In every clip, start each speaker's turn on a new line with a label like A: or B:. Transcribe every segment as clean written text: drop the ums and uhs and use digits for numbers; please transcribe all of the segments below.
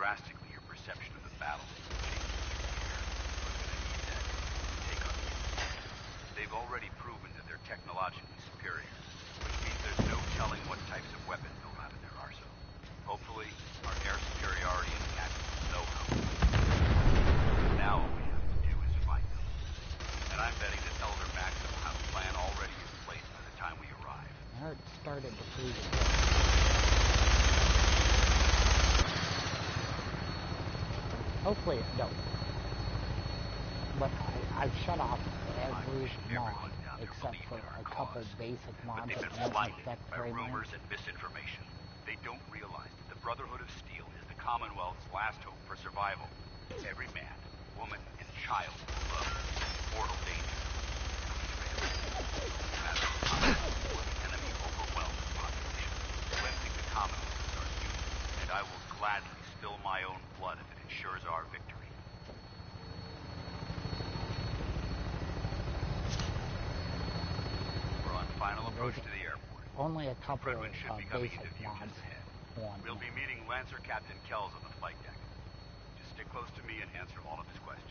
A: drastically your perception of the battle. Take on them. They've already proven that they're technologically superior, which means there's no telling what types of weapons they'll have in their arsenal. Hopefully, our air superiority and tactical know-how. Now all we have to do is find them. And I'm betting that Elder Maxim will have a plan already in place by the time we arrive.
B: It started to freeze. Hopefully it don't. But I've shut off every mod except for a couple basic mods that won't affect
A: by
B: very
A: rumors
B: much.
A: and misinformation. They don't realize that the Brotherhood of Steel is the Commonwealth's last hope for survival. Every man, woman, and child below is in mortal danger. The enemy overwhelms the population, cleansing the Commonwealth is our duty, and I will gladly spill my own blood if it ensures our victory. We're on final approach to the airport.
B: Only a couple of
A: Fredwin should be coming
B: basic
A: into view
B: mods
A: just ahead.
B: on.
A: We'll be meeting Lancer Captain Kells on the flight deck. Just stick close to me and answer all of his questions.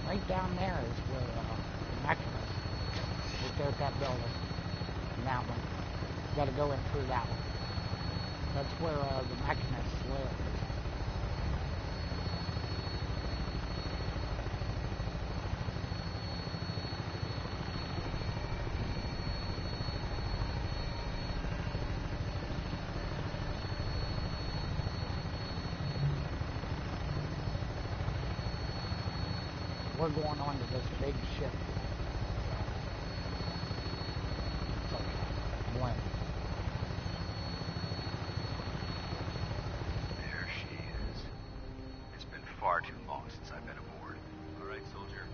B: Right down there is where the Mechanist, right there at that building, and that one. You gotta go in through that one. That's where the Mechanist lives. We're going on to this big ship. It's like a blimp.
A: There she is. It's been far too long since I've been aboard. All right, soldier.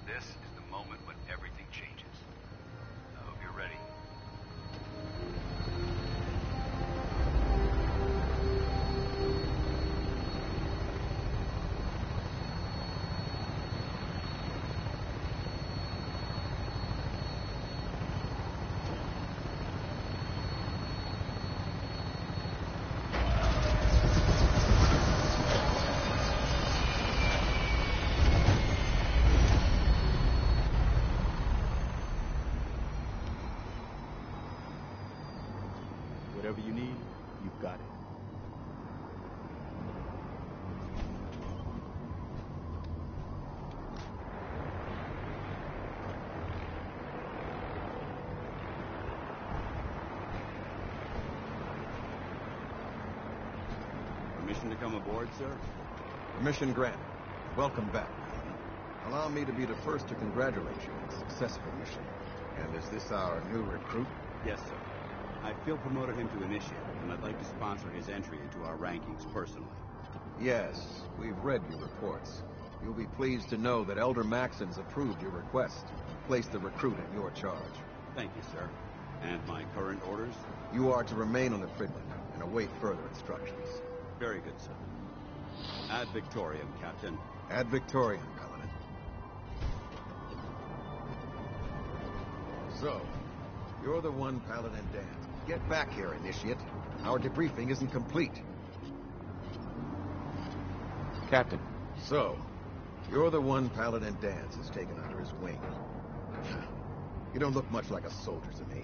A: This is the moment when everything changes. I hope you're ready.
C: Whatever you need, you've got it.
A: Permission to come aboard, sir?
D: Permission granted. Welcome back. Allow me to be the first to congratulate you on a successful mission. And is this our new recruit?
A: Yes, sir. I feel promoted him to initiate, and I'd like to sponsor his entry into our rankings personally.
D: Yes, we've read your reports. You'll be pleased to know that Elder Maxon's approved your request and placed the recruit in your charge.
A: Thank you, sir. And my current orders?
D: You are to remain on the Fridman and await further instructions.
A: Very good, sir. Ad Victoriam, Captain.
D: Ad Victoriam, Paladin. So, you're the one Paladin Dan. Get back here, Initiate. Our debriefing isn't complete.
C: Captain.
D: So, you're the one Paladin Dance has taken under his wing. You don't look much like a soldier to me.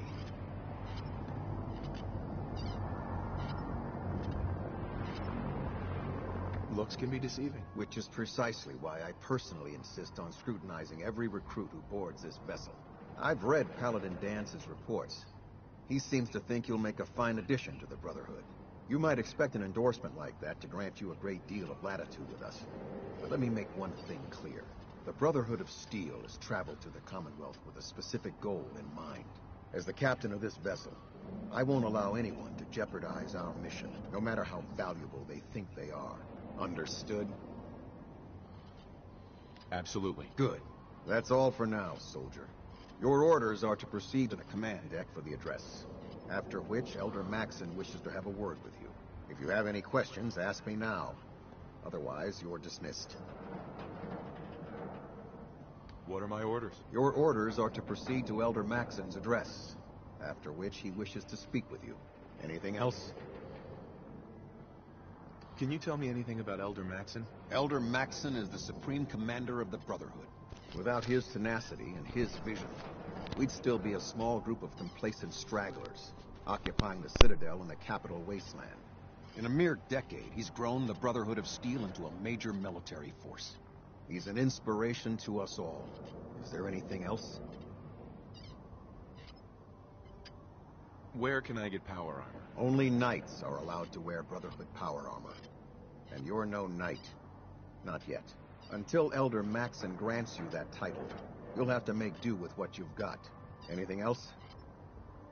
C: Looks can be deceiving.
D: Which is precisely why I personally insist on scrutinizing every recruit who boards this vessel. I've read Paladin Dance's reports. He seems to think you'll make a fine addition to the Brotherhood. You might expect an endorsement like that to grant you a great deal of latitude with us. But let me make one thing clear. The Brotherhood of Steel has traveled to the Commonwealth with a specific goal in mind. As the captain of this vessel, I won't allow anyone to jeopardize our mission, no matter how valuable they think they are. Understood?
C: Absolutely.
D: Good. That's all for now, soldier. Your orders are to proceed to the command deck for the address, after which Elder Maxon wishes to have a word with you. If you have any questions, ask me now. Otherwise, you're dismissed.
C: What are my orders?
D: Your orders are to proceed to Elder Maxon's address, after which he wishes to speak with you. Anything else?
C: Can you tell me anything about Elder Maxon?
D: Elder Maxon is the supreme commander of the Brotherhood. Without his tenacity and his vision, we'd still be a small group of complacent stragglers, occupying the Citadel in the capital wasteland. In a mere decade, he's grown the Brotherhood of Steel into a major military force. He's an inspiration to us all. Is there anything else?
C: Where can I get power armor?
D: Only knights are allowed to wear Brotherhood power armor. And you're no knight. Not yet. Until Elder Maxon grants you that title, you'll have to make do with what you've got. Anything else?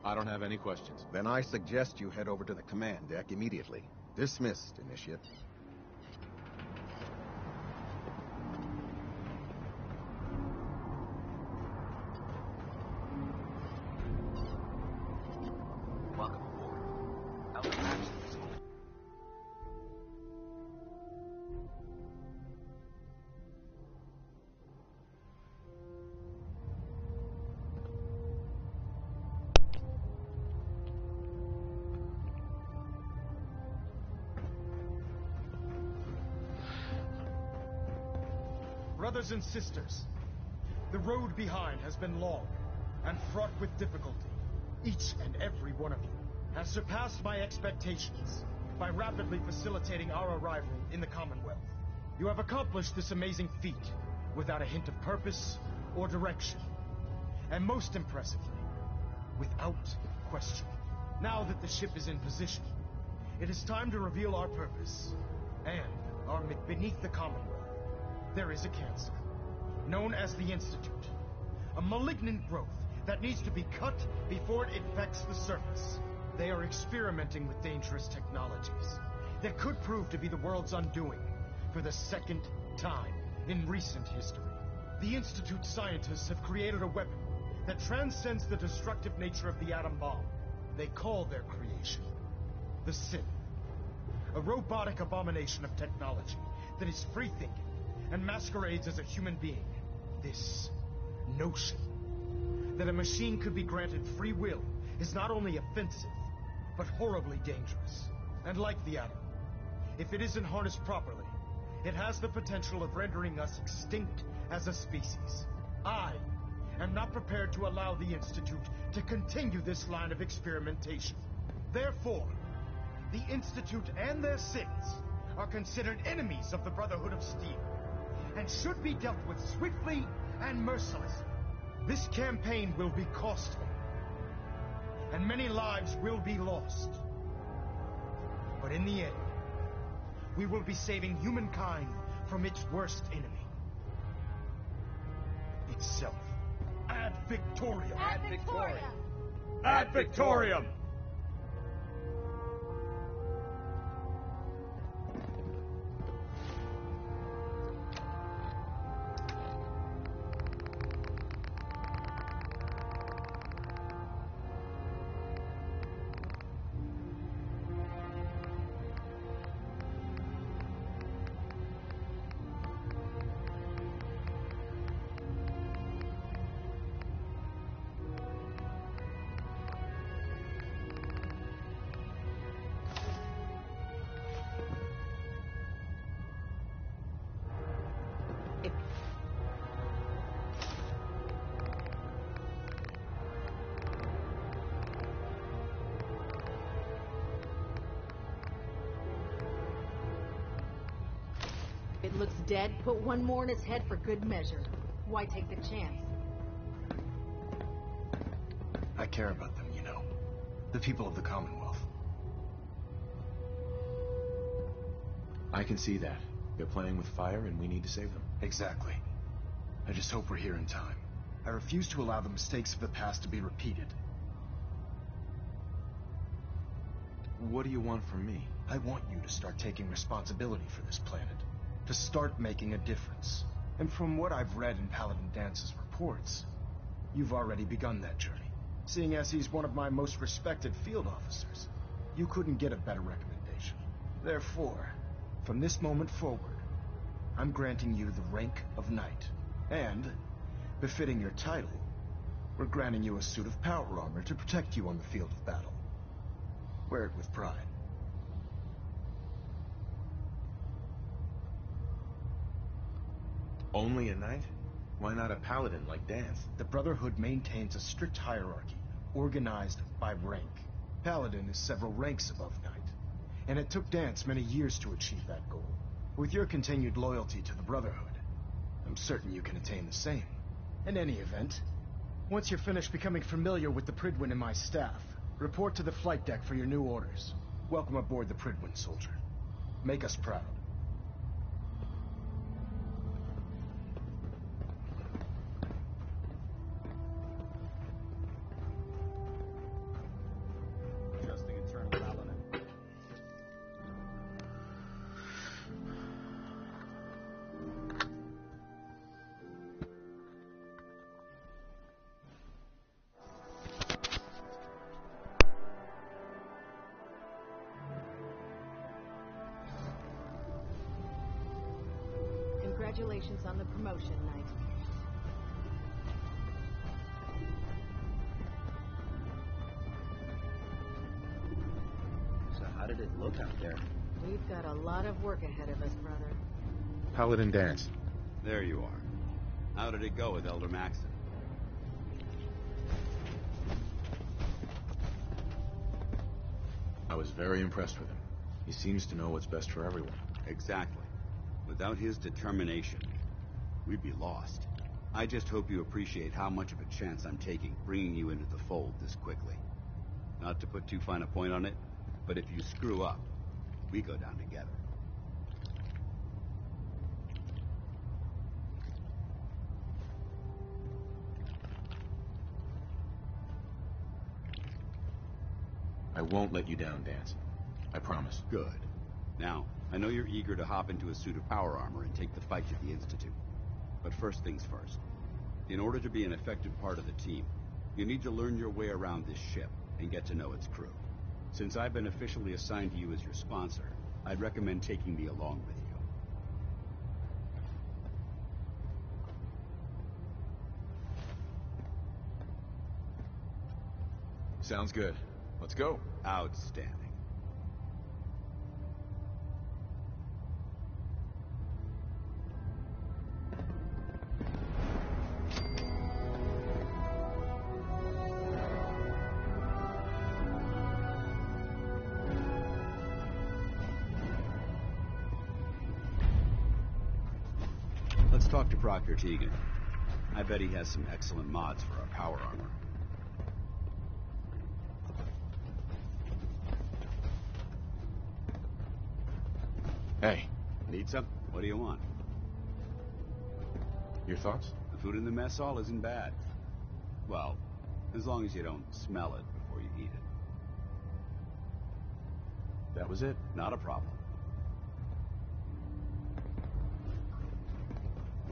C: I don't have any questions.
D: Then I suggest you head over to the command deck immediately. Dismissed, Initiate.
A: Welcome aboard. Elder Maxon is home.
E: Brothers and sisters, the road behind has been long and fraught with difficulty. Each and every one of you has surpassed my expectations by rapidly facilitating our arrival in the Commonwealth. You have accomplished this amazing feat without a hint of purpose or direction. And most impressively, without question. Now that the ship is in position, it is time to reveal our purpose and our beneath the Commonwealth. There is a cancer, known as the Institute. A malignant growth that needs to be cut before it infects the surface. They are experimenting with dangerous technologies that could prove to be the world's undoing for the second time in recent history. The Institute scientists have created a weapon that transcends the destructive nature of the atom bomb. They call their creation the Sith, a robotic abomination of technology that is free-thinking and masquerades as a human being. This notion that a machine could be granted free will is not only offensive, but horribly dangerous. And like the atom, if it isn't harnessed properly, it has the potential of rendering us extinct as a species. I am not prepared to allow the Institute to continue this line of experimentation. Therefore, the Institute and their sins are considered enemies of the Brotherhood of Steel, and should be dealt with swiftly and mercilessly. This campaign will be costly, and many lives will be lost. But in the end, we will be saving humankind from its worst enemy. Itself. Ad Victoriam!
F: Ad Victoriam!
E: Ad Victoriam!
F: It looks dead. Put one more in his head for good measure. Why take the chance?
E: I care about them, you know. The people of the Commonwealth.
C: I can see that. They're playing with fire and we need to save them.
E: Exactly. I just hope we're here in time. I refuse to allow the mistakes of the past to be repeated.
C: What do you want from me?
E: I want you to start taking responsibility for this planet. To start making a difference. And from what I've read in Paladin Dance's reports, you've already begun that journey. Seeing as he's one of my most respected field officers, you couldn't get a better recommendation. Therefore, from this moment forward, I'm granting you the rank of Knight. And, befitting your title, we're granting you a suit of power armor to protect you on the field of battle. Wear it with pride.
C: Only a knight? Why not a paladin like Dance?
E: The Brotherhood maintains a strict hierarchy, organized by rank. Paladin is several ranks above Knight, and it took Dance many years to achieve that goal. With your continued loyalty to the Brotherhood, I'm certain you can attain the same. In any event, once you're finished becoming familiar with the Pridwin and my staff, report to the flight deck for your new orders. Welcome aboard the Pridwin, soldier. Make us proud.
A: Adjusting internal paladin.
F: Congratulations on the promotion, Knight.
G: So how did it look out there?
F: We've got a lot of work ahead of us, brother.
C: Paladin Dance.
A: There you are. How did it go with Elder Maxon?
C: I was very impressed with him. He seems to know what's best for everyone.
A: Exactly. Without his determination, we'd be lost. I just hope you appreciate how much of a chance I'm taking bringing you into the fold this quickly. Not to put too fine a point on it, but if you screw up, we go down together.
C: I won't let you down, Dance. I promise.
A: Good. Now, I know you're eager to hop into a suit of power armor and take the fight to the Institute. But first things first. In order to be an effective part of the team, you need to learn your way around this ship and get to know its crew. Since I've been officially assigned to you as your sponsor, I'd recommend taking me along with you.
C: Sounds good. Let's go.
A: Outstanding. Let's talk to Proctor Teagan. I bet he has some excellent mods for our power armor.
C: Hey,
A: Need some? What do you want?
C: your thoughts?
A: The food in the mess hall isn't bad. Well, as long as you don't smell it before you eat it.
C: That was it?
A: Not a problem.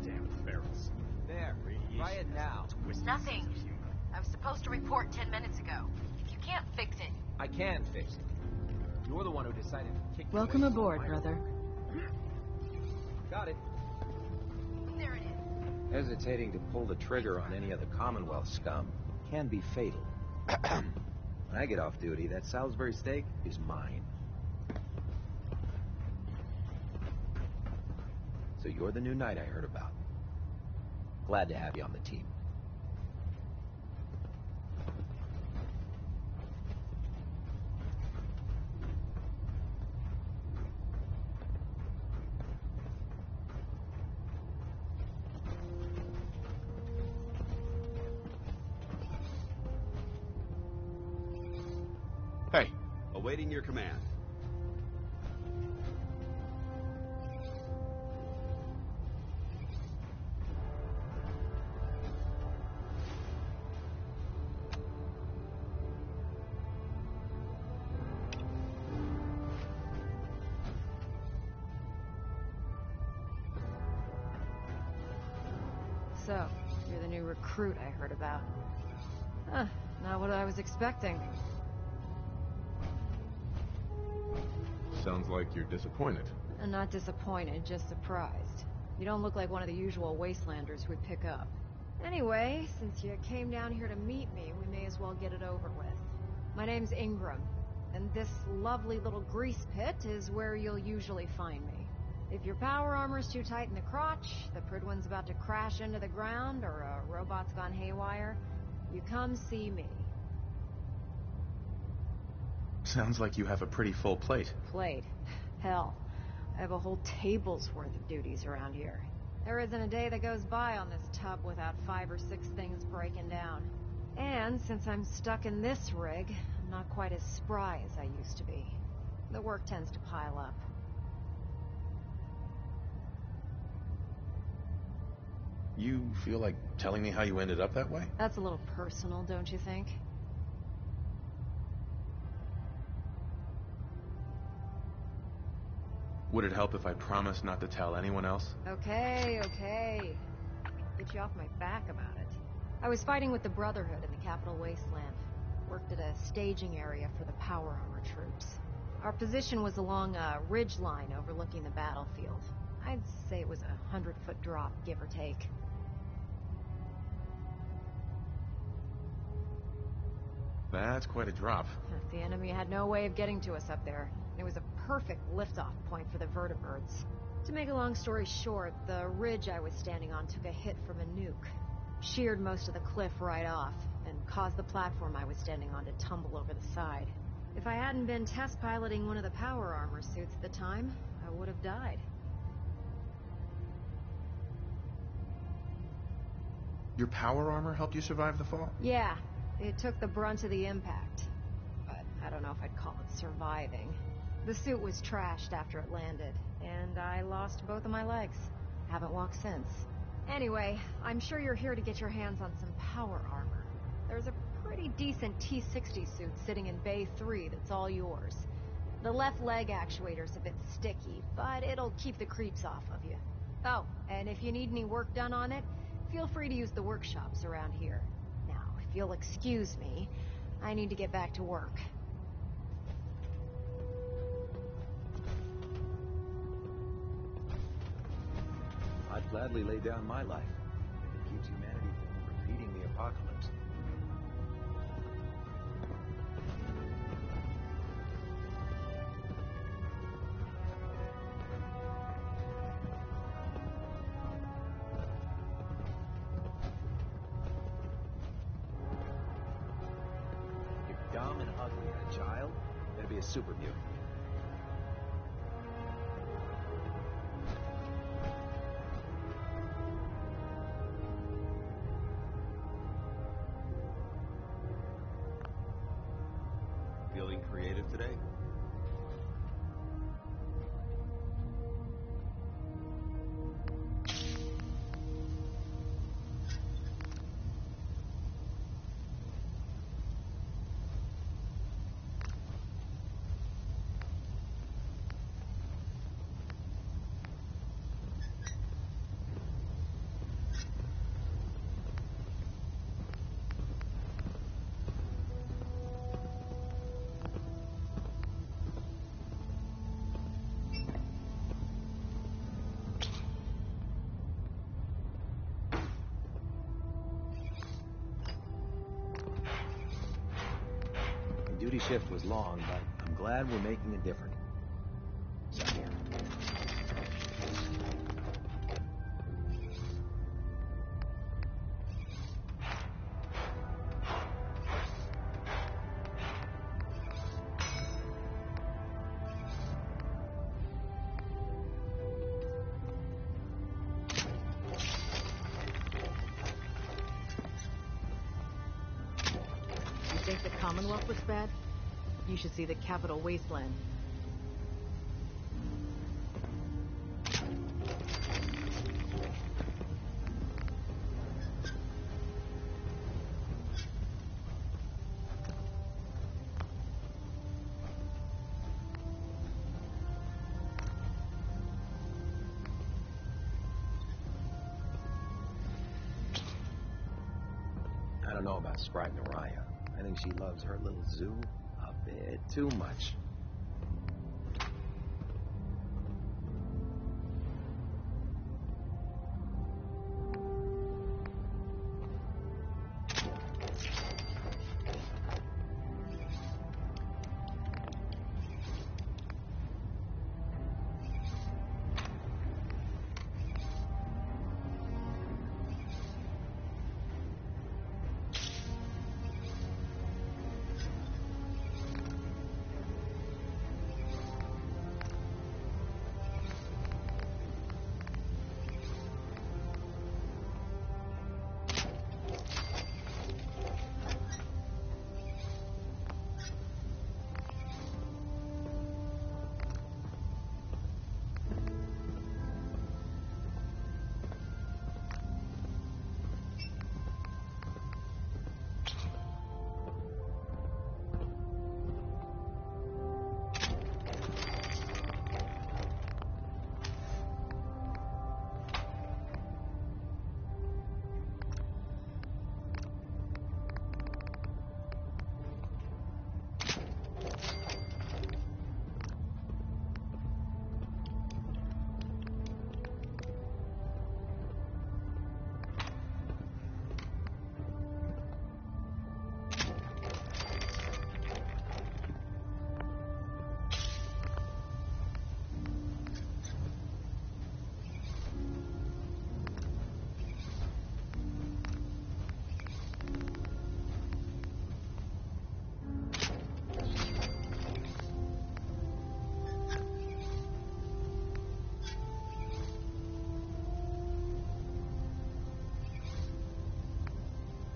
A: Damn ferrets.
G: There, try it now.
H: Nothing. I was supposed to report 10 minutes ago. If you can't fix it,
G: I can fix it. You're the one who decided to kick me
F: Welcome
G: away from
F: aboard,
G: my
F: brother.
G: Got it.
H: there it is.
G: Hesitating to pull the trigger on any of the Commonwealth scum can be fatal. When I get off duty, that Salisbury steak is mine. So you're the new knight I heard about. Glad to have you on the team.
C: Hey,
A: Awaiting your command.
H: So, you're the new recruit I heard about. Huh, not what I was expecting.
C: Sounds like you're disappointed.
H: I'm not disappointed, just surprised. You don't look like one of the usual wastelanders we'd pick up. Anyway, since you came down here to meet me, we may as well get it over with. My name's Ingram, and this lovely little grease pit is where you'll usually find me. If your power armor's too tight in the crotch, the Pridwan's about to crash into the ground, or a robot's gone haywire, you come see me.
C: Sounds like you have a pretty full plate.
H: Plate? Hell, I have a whole table's worth of duties around here. There isn't a day that goes by on this tub without 5 or 6 things breaking down. And since I'm stuck in this rig, I'm not quite as spry as I used to be. The work tends to pile up.
C: You feel like telling me how you ended up that way?
H: That's a little personal, don't you think?
C: Would it help if I promised not to tell anyone else?
H: Okay. Get you off my back about it. I was fighting with the Brotherhood in the Capital Wasteland. Worked at a staging area for the power armor troops. Our position was along a ridge line overlooking the battlefield. I'd say it was a 100-foot drop, give or take.
C: That's quite a drop.
H: The enemy had no way of getting to us up there. It was a perfect liftoff point for the vertibirds. To make a long story short, the ridge I was standing on took a hit from a nuke. Sheared most of the cliff right off, and caused the platform I was standing on to tumble over the side. If I hadn't been test piloting one of the power armor suits at the time, I would have died.
C: Your power armor helped you survive the fall?
H: Yeah, it took the brunt of the impact. But I don't know if I'd call it surviving. The suit was trashed after it landed, and I lost both of my legs. Haven't walked since. Anyway, I'm sure you're here to get your hands on some power armor. There's a pretty decent T-60 suit sitting in Bay 3 that's all yours. The left leg actuator's a bit sticky, but it'll keep the creeps off of you. Oh, and if you need any work done on it, feel free to use the workshops around here. Now, if you'll excuse me, I need to get back to work.
G: I'd gladly lay down my life if it keeps humanity from repeating the apocalypse. If you're dumb and ugly and a child, it'd be a super mutant. Feeling creative today? Duty shift was long, but I'm glad we're making a difference. So here.
F: You think the Commonwealth looks bad? You should see the Capital Wasteland.
G: don't know about Scribe Naraya. I think she loves her little zoo a bit too much.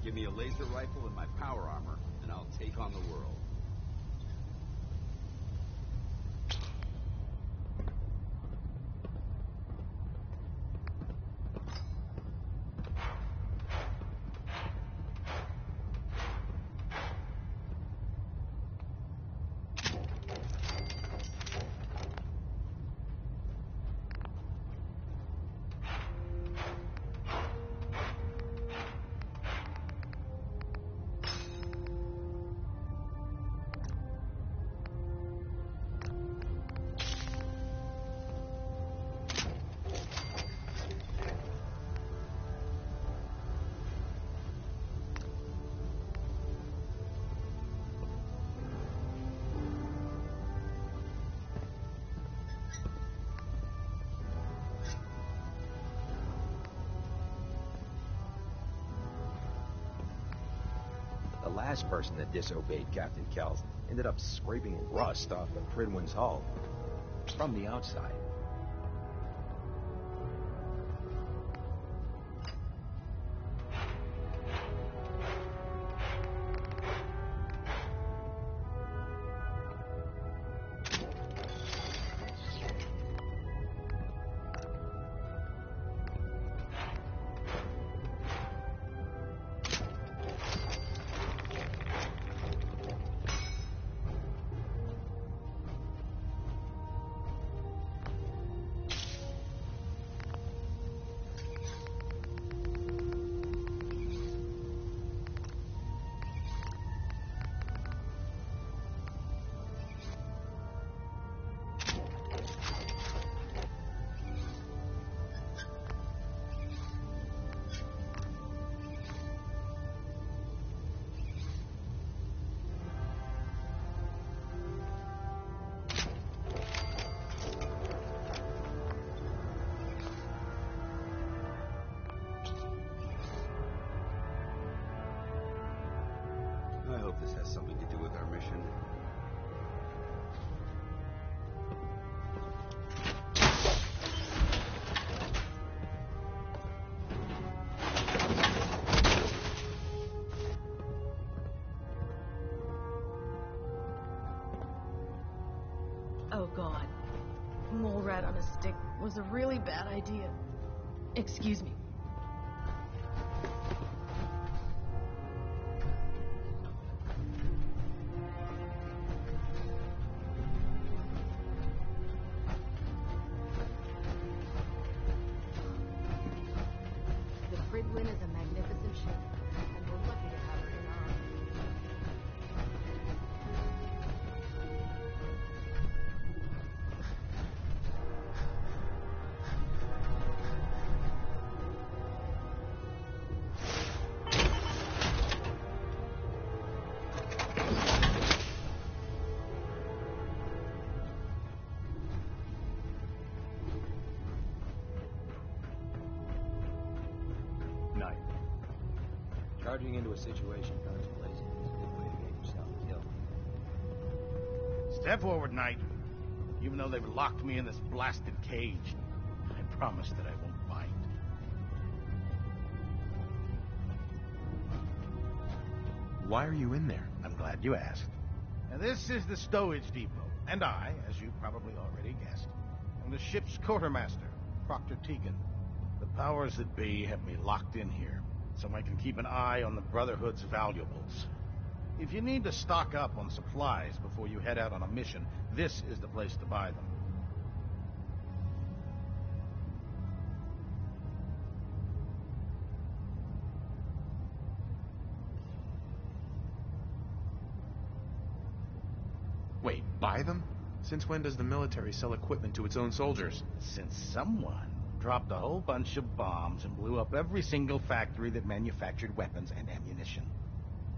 A: Give me a laser rifle and my power armor, and I'll take on the world.
G: The last person that disobeyed Captain Kells ended up scraping rust off the Pridwin's hull from the outside.
A: I hope this has something to do with our mission.
I: Oh god. Mole rat on a stick was a really bad idea. Excuse me.
F: The Pridwin is a magnificent ship, and we're lucky to have
G: Charging into a situation guns blazing is a good way to get yourself killed.
J: Step forward, Knight. Even though they've locked me in this blasted cage, I promise that I won't bite.
C: Why are you in there?
J: I'm glad you asked. Now, this is the stowage depot, and I, as you probably already guessed, am the ship's quartermaster, Proctor Tegan. The powers that be have me locked in here, so I can keep an eye on the Brotherhood's valuables. If you need to stock up on supplies before you head out on a mission, this is the place to buy them.
C: Wait, buy them? Since when does the military sell equipment to its own soldiers?
J: Since someone dropped a whole bunch of bombs and blew up every single factory that manufactured weapons and ammunition.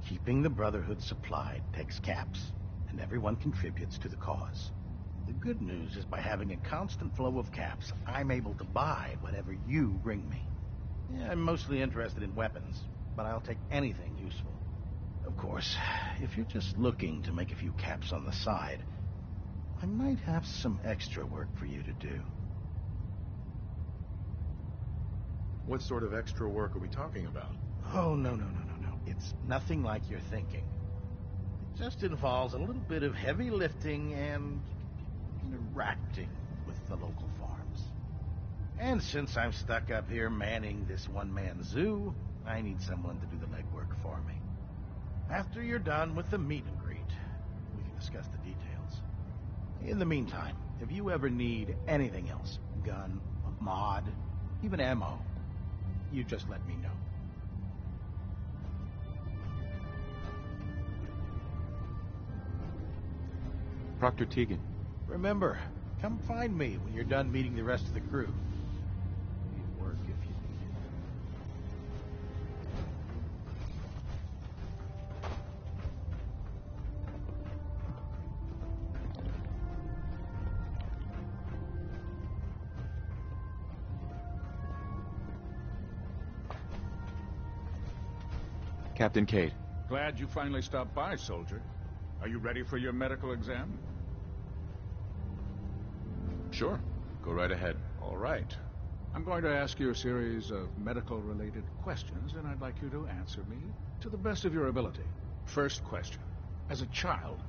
J: Keeping the Brotherhood supplied takes caps, and everyone contributes to the cause. The good news is by having a constant flow of caps, I'm able to buy whatever you bring me. Yeah, I'm mostly interested in weapons, but I'll take anything useful. Of course, if you're just looking to make a few caps on the side, I might have some extra work for you to do.
C: What sort of extra work are we talking about?
J: Oh, no. It's nothing like you're thinking. It just involves a little bit of heavy lifting and interacting with the local farms. And since I'm stuck up here manning this one-man zoo, I need someone to do the legwork for me. After you're done with the meet and greet, we can discuss the details. In the meantime, if you ever need anything else, gun, mod, even ammo, you just let me know.
C: Proctor Tegan.
J: Remember, come find me when you're done meeting the rest of the crew. Be at work if you need it.
C: Captain Cade.
K: Glad you finally stopped by, soldier. Are you ready for your medical exam?
C: Sure. Go right ahead.
K: All right. I'm going to ask you a series of medical-related questions, and I'd like you to answer me to the best of your ability. First question. As a child,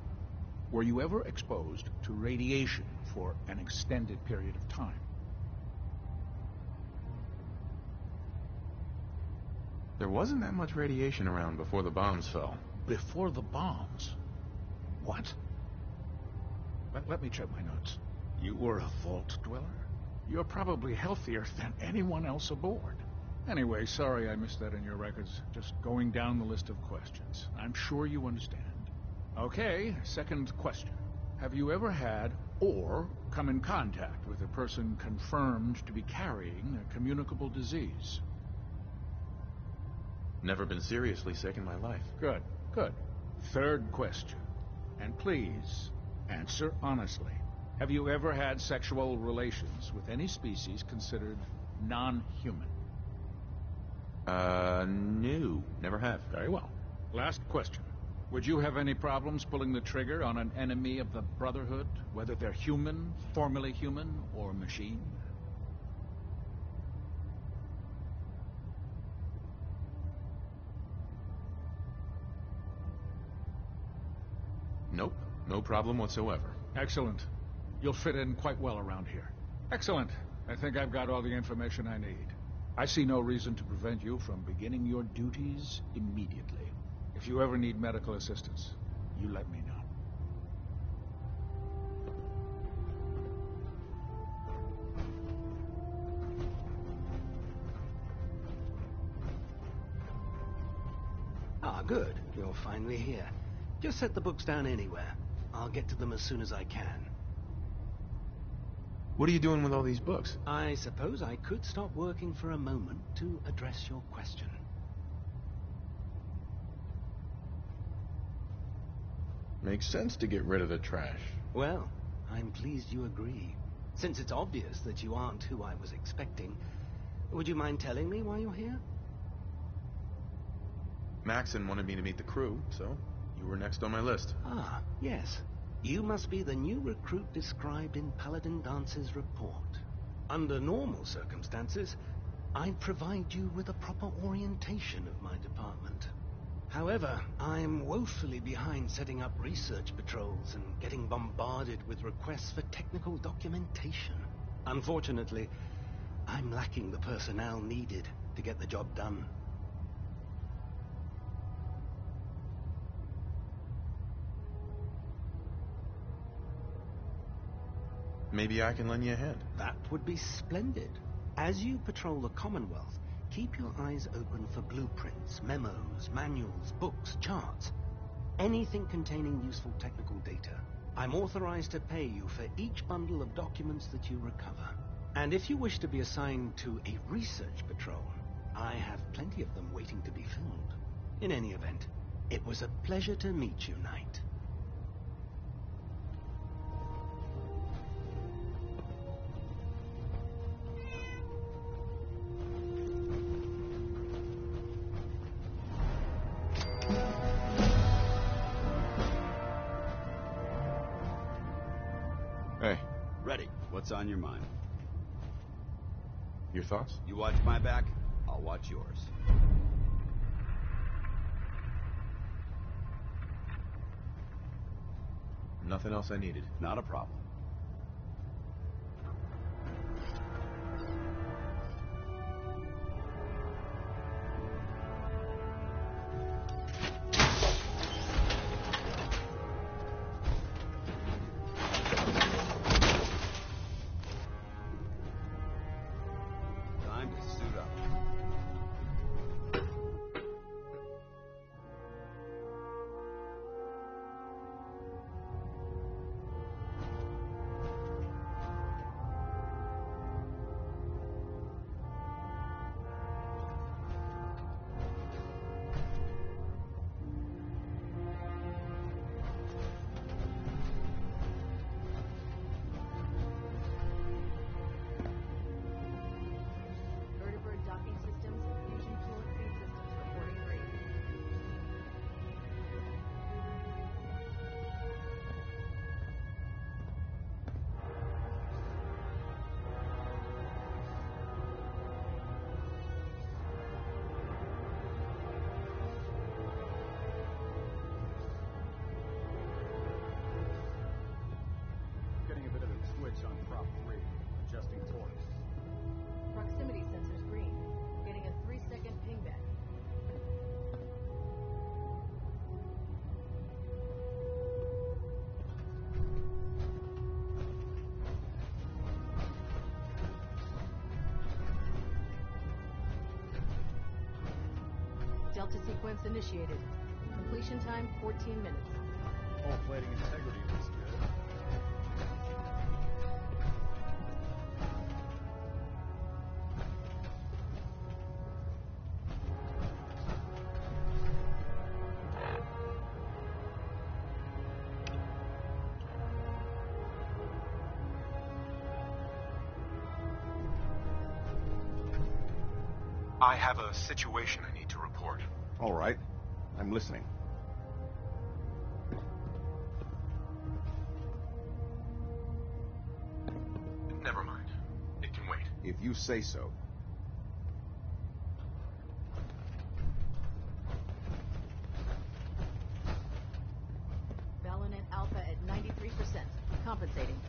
K: were you ever exposed to radiation for an extended period of time?
C: There wasn't that much radiation around before the bombs fell.
K: Before the bombs? What? Let me check my notes. You were a vault dweller? You're probably healthier than anyone else aboard. Anyway, sorry I missed that in your records. Just going down the list of questions. I'm sure you understand. Okay, second question. Have you ever had or come in contact with a person confirmed to be carrying a communicable disease?
C: Never been seriously sick in my life.
K: Good, good. Third question. And please, answer honestly. Have you ever had sexual relations with any species considered non-human?
C: No. Never have.
K: Very well. Last question. Would you have any problems pulling the trigger on an enemy of the Brotherhood, whether they're human, formerly human, or machine?
C: Nope. No problem whatsoever.
K: Excellent. You'll fit in quite well around here. Excellent. I think I've got all the information I need. I see no reason to prevent you from beginning your duties immediately. If you ever need medical assistance, you let me know.
L: Ah, good. You're finally here. Just set the books down anywhere. I'll get to them as soon as I can.
C: What are you doing with all these books?
L: I suppose I could stop working for a moment to address your question.
C: Makes sense to get rid of the trash.
L: Well, I'm pleased you agree. Since it's obvious that you aren't who I was expecting, would you mind telling me why you're here?
C: Maxon wanted me to meet the crew, so you were next on my list.
L: Ah, yes. You must be the new recruit described in Paladin Dance's report. Under normal circumstances, I'd provide you with a proper orientation of my department. However, I'm woefully behind setting up research patrols and getting bombarded with requests for technical documentation. Unfortunately, I'm lacking the personnel needed to get the job done.
C: Maybe I can lend you a hand.
L: That would be splendid. As you patrol the Commonwealth, keep your eyes open for blueprints, memos, manuals, books, charts. Anything containing useful technical data. I'm authorized to pay you for each bundle of documents that you recover. And if you wish to be assigned to a research patrol, I have plenty of them waiting to be filled. In any event, it was a pleasure to meet you, Knight.
C: Hey.
A: Ready. What's on your mind?
C: Your thoughts?
A: You watch my back, I'll watch yours.
C: Nothing else I needed.
A: Not a problem. Time to suit up.
F: Vertibird docking systems and fusion fuel feed systems reporting green.
E: Getting a bit of a twitch on prop 3. Adjusting torque.
F: Proximity sensors green. Getting a 3-second pingback. Delta sequence initiated. Completion time 14 minutes.
E: Hull plating integrity looks good.
C: I have a situation I need to report.
D: All right. I'm listening.
C: Never mind. It can wait.
D: If you say so.
F: Valonet Alpha at 93%. Compensating.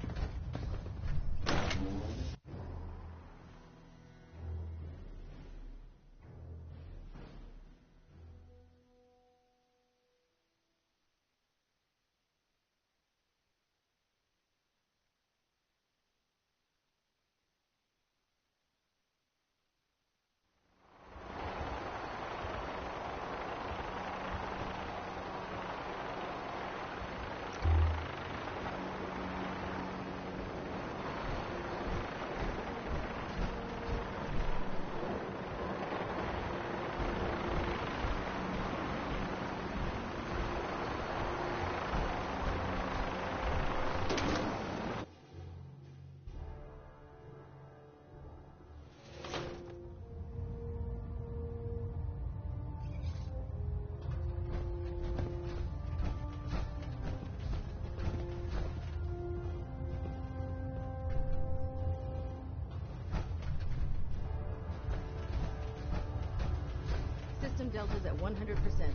F: System deltas at 100%.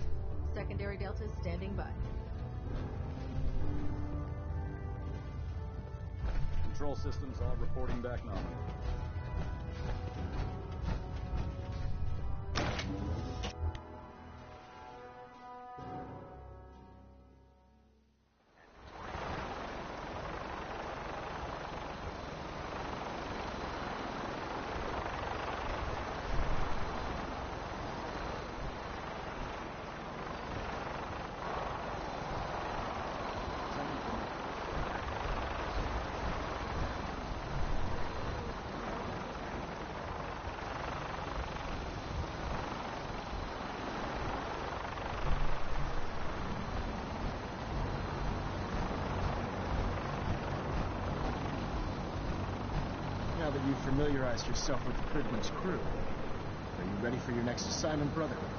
F: Secondary deltas standing by.
M: Control systems all reporting back normal.
E: Now that you've familiarized yourself with the Pridwin's crew, are you ready for your next assignment, Brotherhood?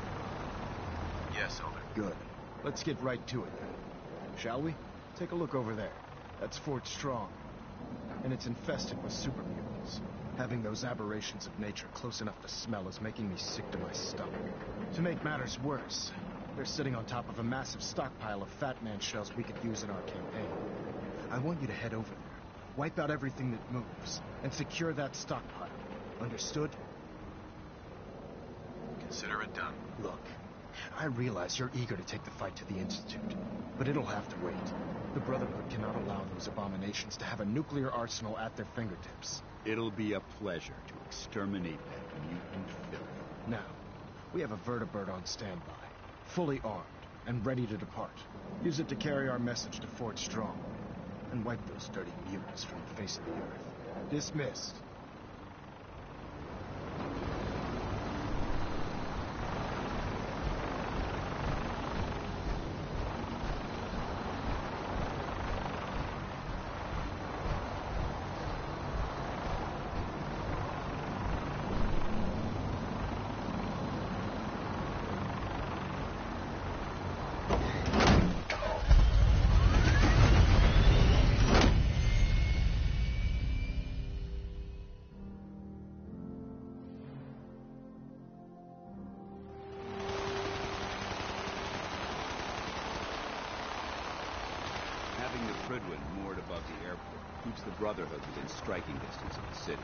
C: Yes, Elder.
E: Good. Let's get right to it then. Shall we? Take a look over there. That's Fort Strong. And it's infested with super mutants. Having those aberrations of nature close enough to smell is making me sick to my stomach. To make matters worse, they're sitting on top of a massive stockpile of Fat Man shells we could use in our campaign. I want you to head over there. Wipe out everything that moves, and secure that stockpile. Understood?
C: Consider it done.
E: Look, I realize you're eager to take the fight to the Institute, but it'll have to wait. The Brotherhood cannot allow those abominations to have a nuclear arsenal at their fingertips.
A: It'll be a pleasure to exterminate that mutant filth.
E: Now, we have a vertibird on standby, fully armed, and ready to depart. Use it to carry our message to Fort Strong. And wipe those dirty mutants from the face of the earth. Dismissed.
A: Having the Pridwin moored above the airport keeps the Brotherhood within striking distance of the city.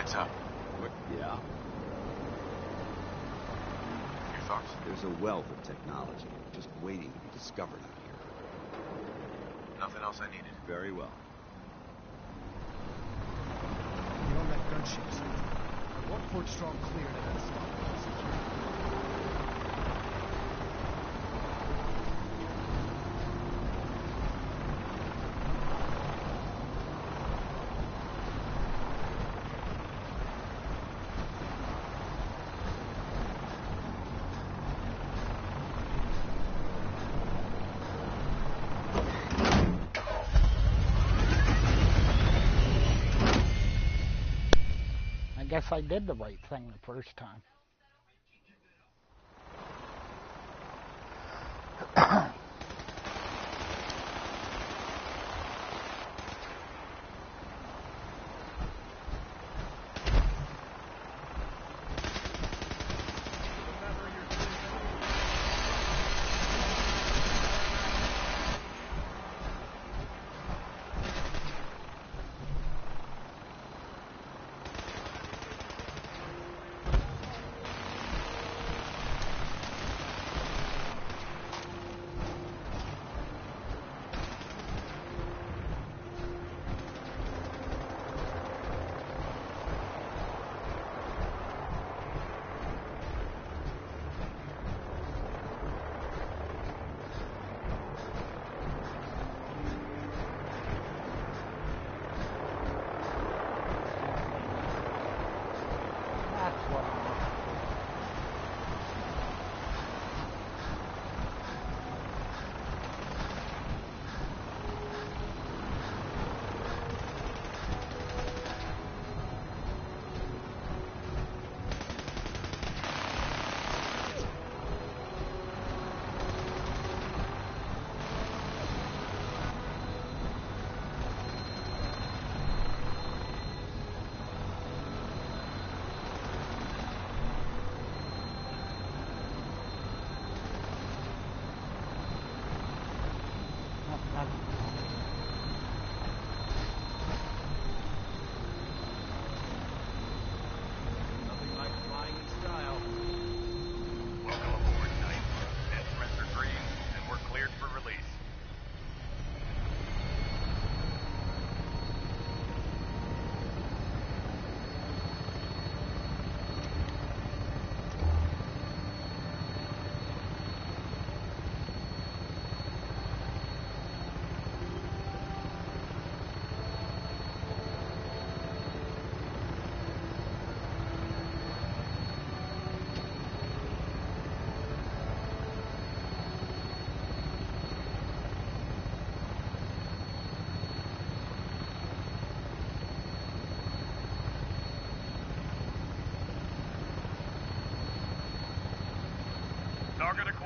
C: Heads up.
A: What? Yeah?
C: Your thoughts?
A: There's a wealth of technology just waiting to be discovered out here.
C: Nothing else I needed.
A: Very well.
E: You're on that gunship, sir. I want Fort Strong cleared and that stockpile secured.
B: I guess I did the right thing the first time.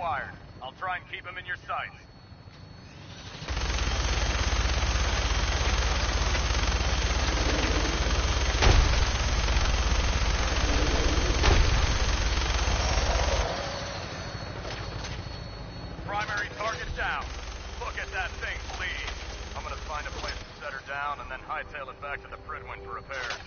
M: wired. I'll try and keep him in your sights. Primary target down. Look at that thing bleed. I'm gonna find a place to set her down and then hightail it back to the Fridwin for repairs.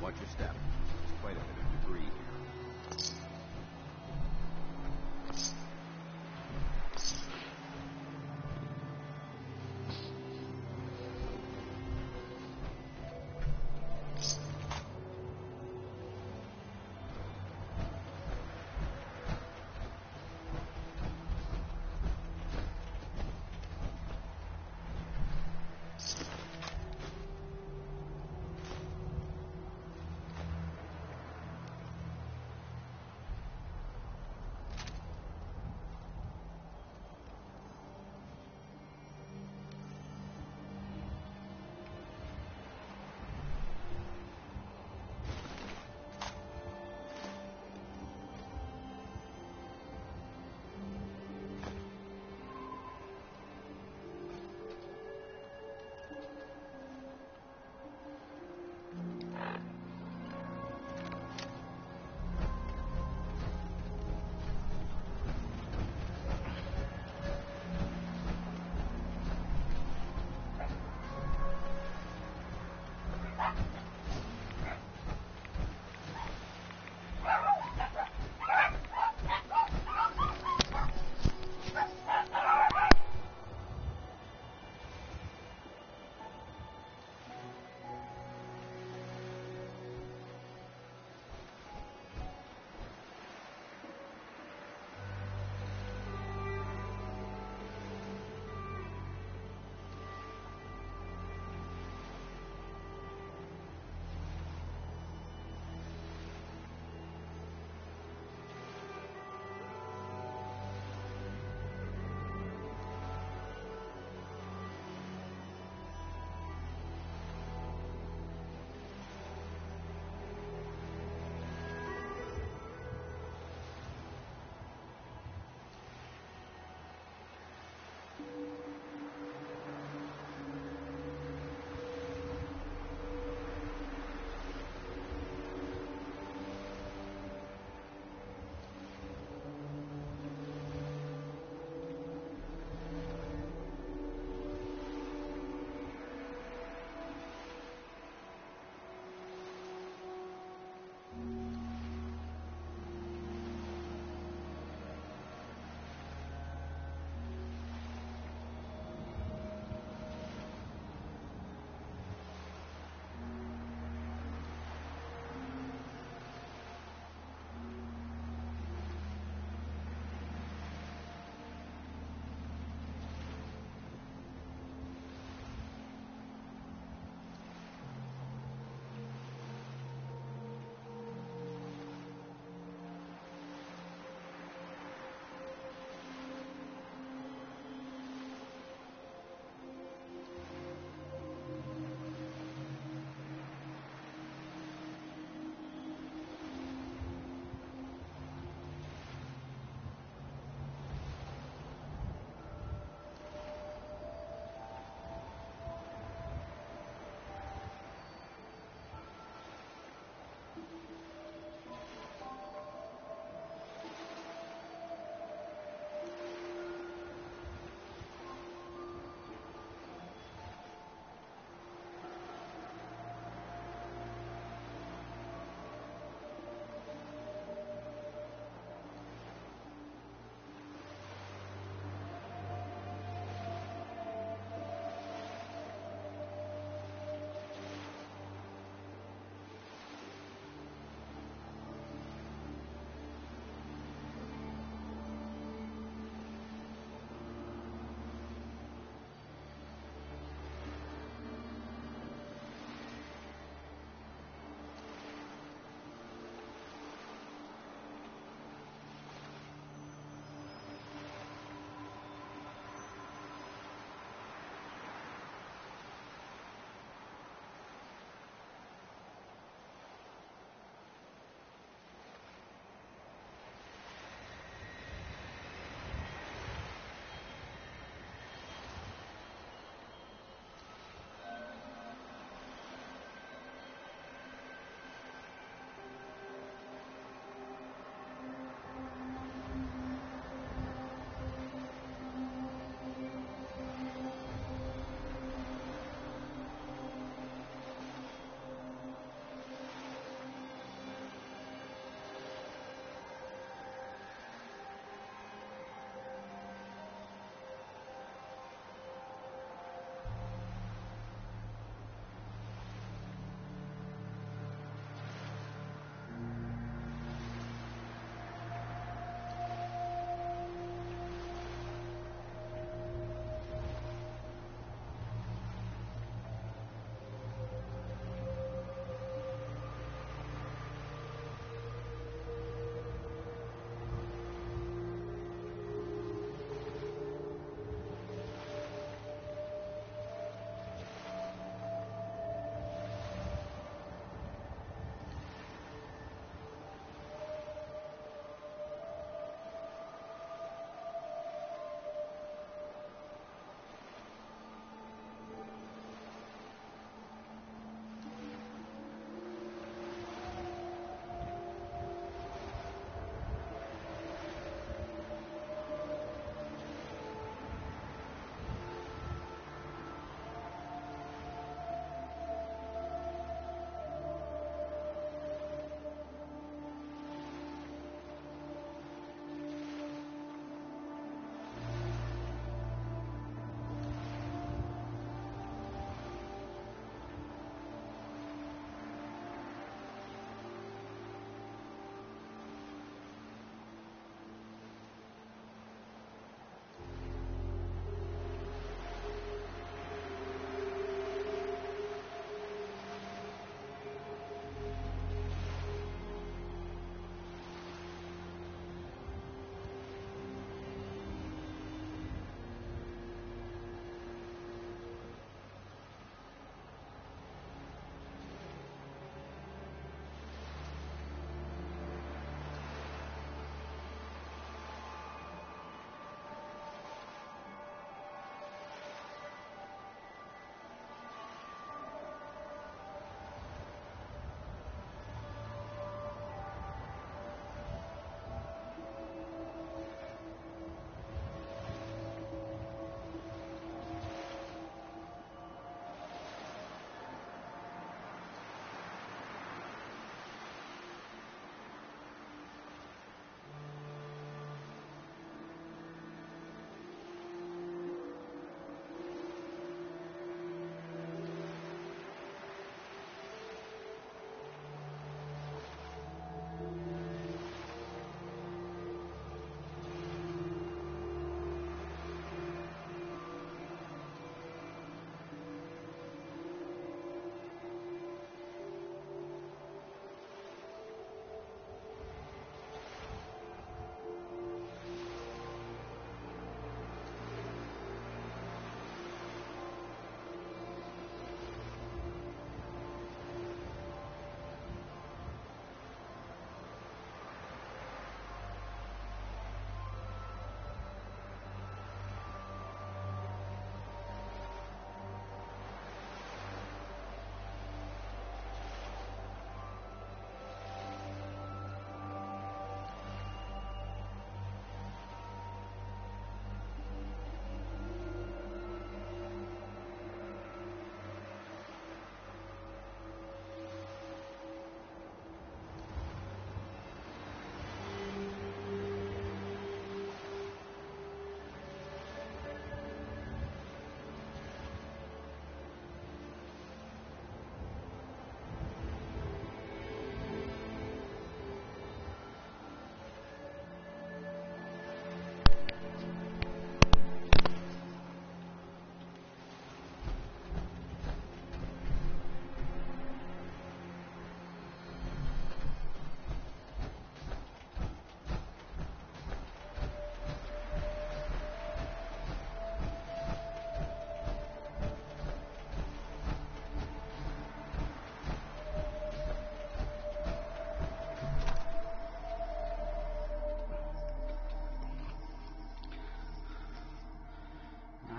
D: Watch your step. Quite a bit of debris here.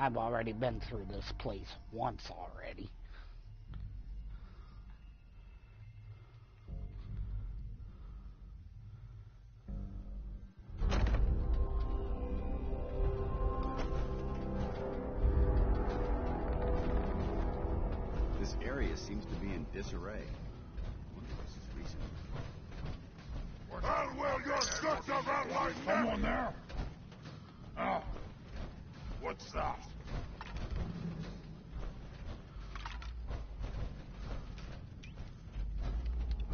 B: I've already been through this place once already.
D: This area seems to be in disarray. I wonder if this is recent.
K: How will your guts about my someone there? Ah, what's that?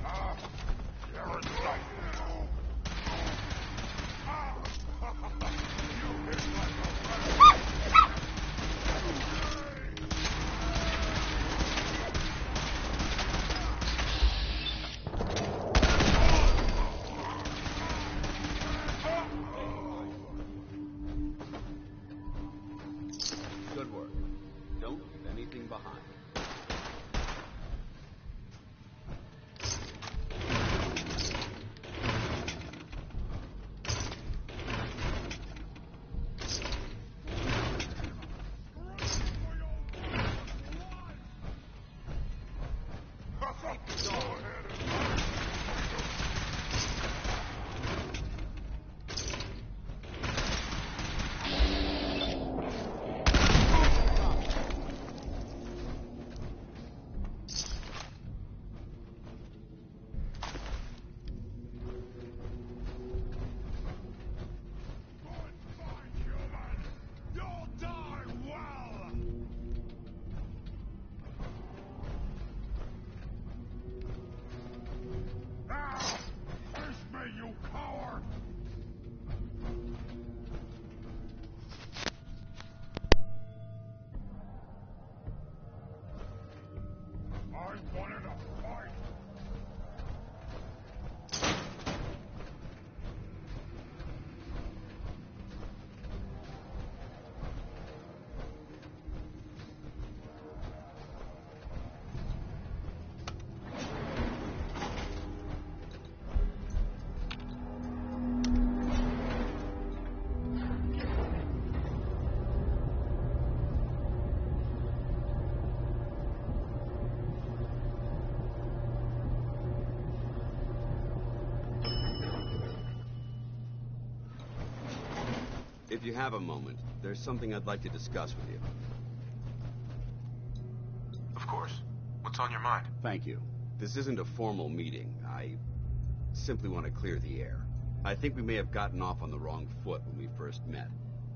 K: Ah, you're inside. You hit like a rat.
A: Good work. Don't leave anything behind. If you have a moment, there's something I'd like to discuss with you.
C: Of course. What's on your mind?
A: Thank you. This isn't a formal meeting. I simply want to clear the air. I think we may have gotten off on the wrong foot when we first met,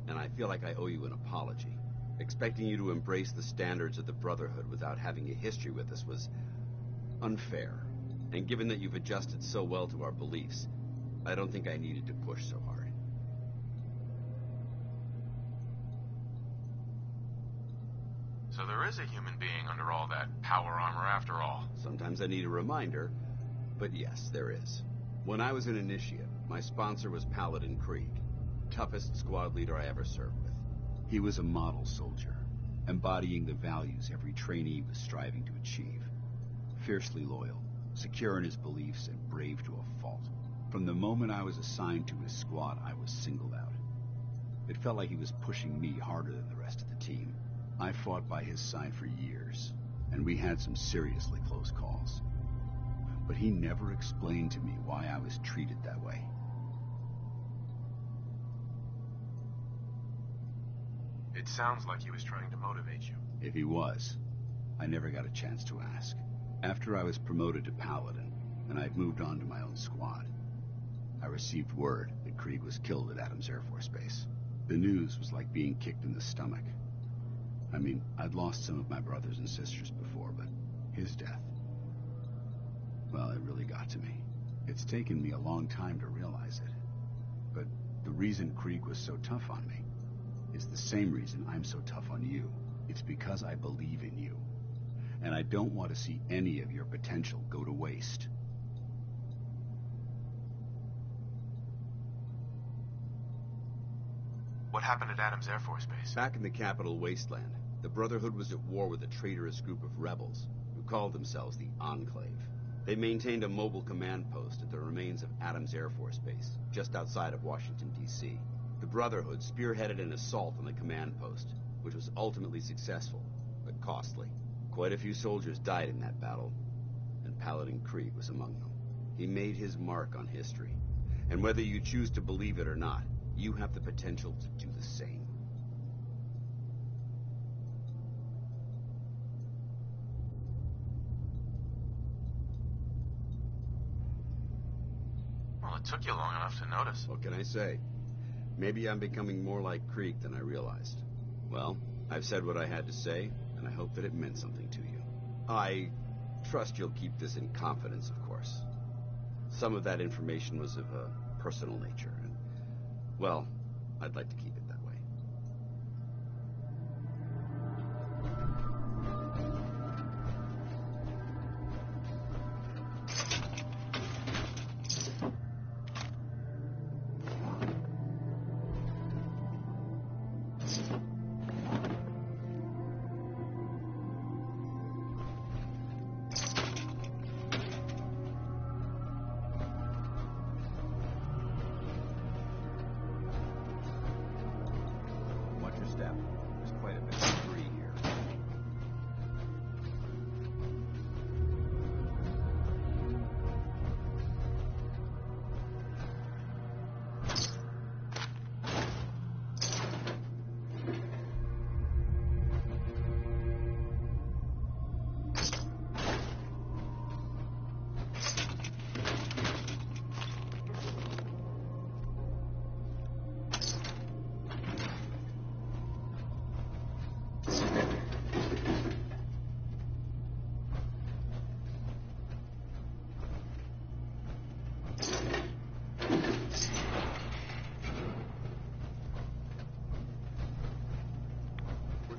A: and I feel like I owe you an apology. Expecting you to embrace the standards of the Brotherhood without having a history with us was unfair. And given that you've adjusted so well to our beliefs, I don't think I needed to push so hard.
C: So there is a human being under all that power armor after all.
A: Sometimes I need a reminder, but yes, there is. When I was an initiate, my sponsor was Paladin Krieg, toughest squad leader I ever served with. He was a model soldier, embodying the values every trainee was striving to achieve. Fiercely loyal, secure in his beliefs, and brave to a fault. From the moment I was assigned to his squad, I was singled out. It felt like he was pushing me harder than the rest of the team. I fought by his side for years, and we had some seriously close calls. But he never explained to me why I was treated that way.
C: It sounds like he was trying to motivate you.
A: If he was, I never got a chance to ask. After I was promoted to Paladin, and I'd moved on to my own squad, I received word that Krieg was killed at Adams Air Force Base. The news was like being kicked in the stomach. I mean, I'd lost some of my brothers and sisters before, but his death, well, it really got to me. It's taken me a long time to realize it. But the reason Krieg was so tough on me is the same reason I'm so tough on you. It's because I believe in you. And I don't want to see any of your potential go to waste.
C: What happened at Adams Air Force Base?
A: Back in the capital wasteland, the Brotherhood was at war with a traitorous group of rebels who called themselves the Enclave. They maintained a mobile command post at the remains of Adams Air Force Base, just outside of Washington, D.C. The Brotherhood spearheaded an assault on the command post, which was ultimately successful, but costly. Quite a few soldiers died in that battle, and Paladin Krieg was among them. He made his mark on history, and whether you choose to believe it or not, you have the potential to do the same.
C: Well, it took you long enough to notice.
A: What can I say? Maybe I'm becoming more like Krieg than I realized. Well, I've said what I had to say, and I hope that it meant something to you. I trust you'll keep this in confidence, of course. Some of that information was of a personal nature, and, well, I'd like to keep it that way. There's quite a bit of debris here.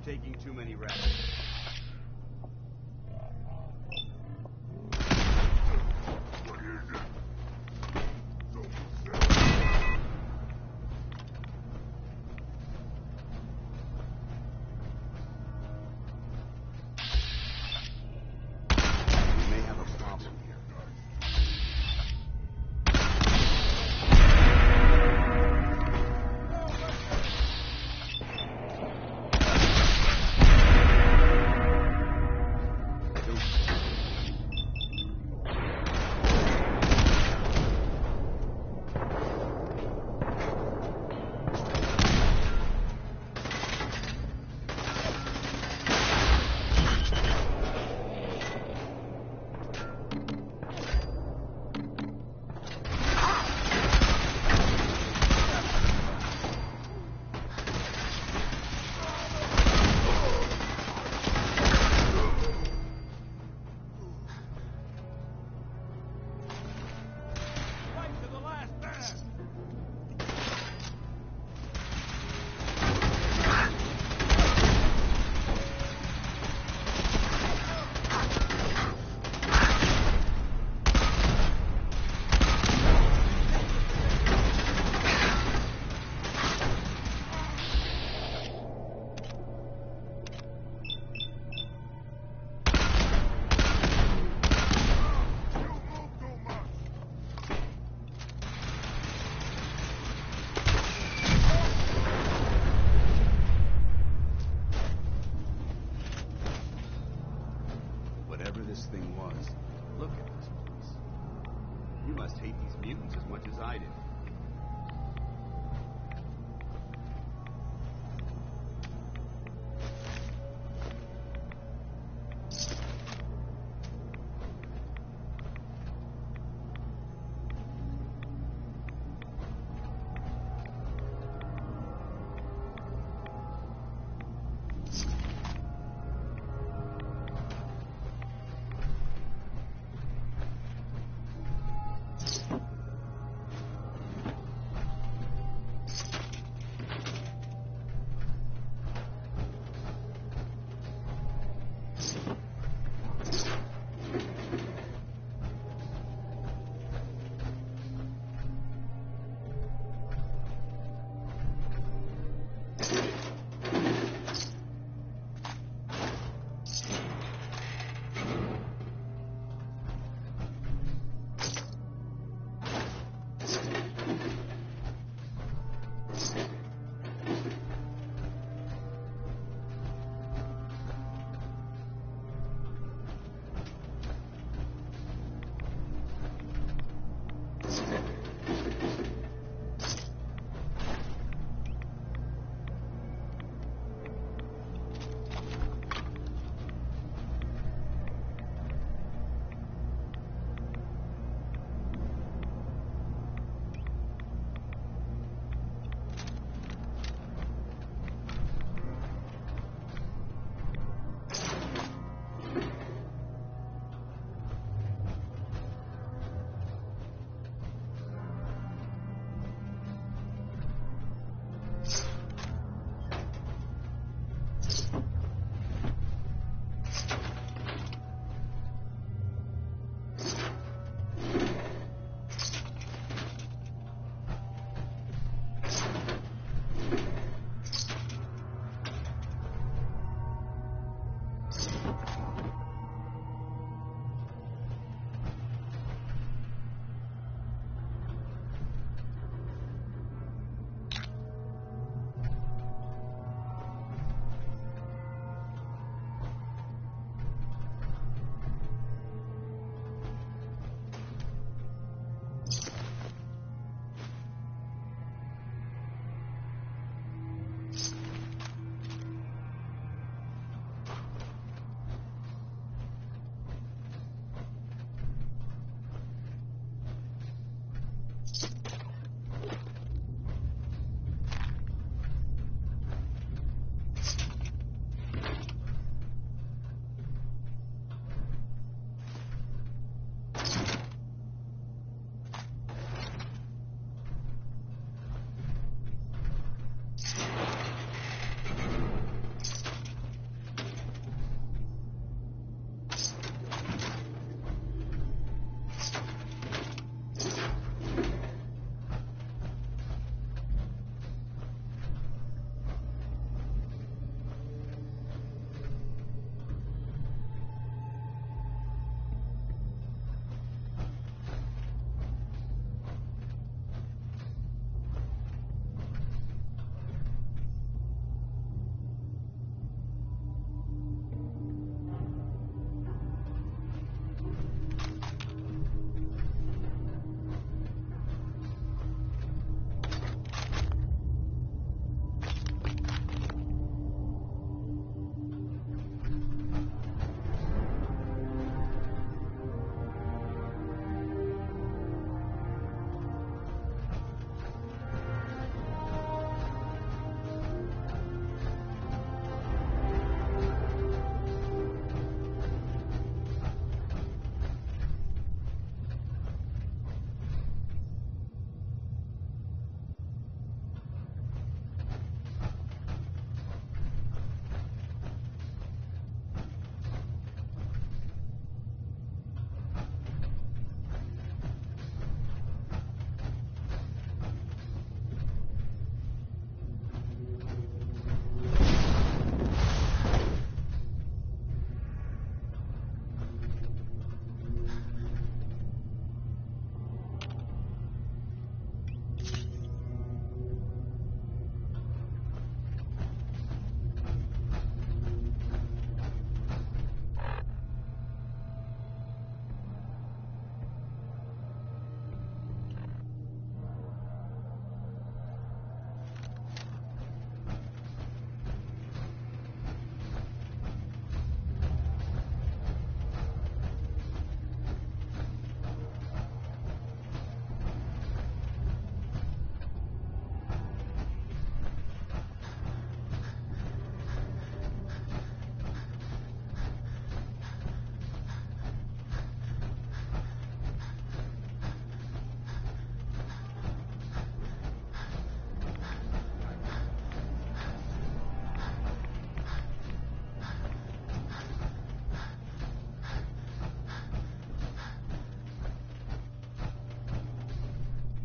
A: Taking too many rabbits. We may have a problem here. Whatever this thing was, look at this place. You must hate these mutants as much as I do.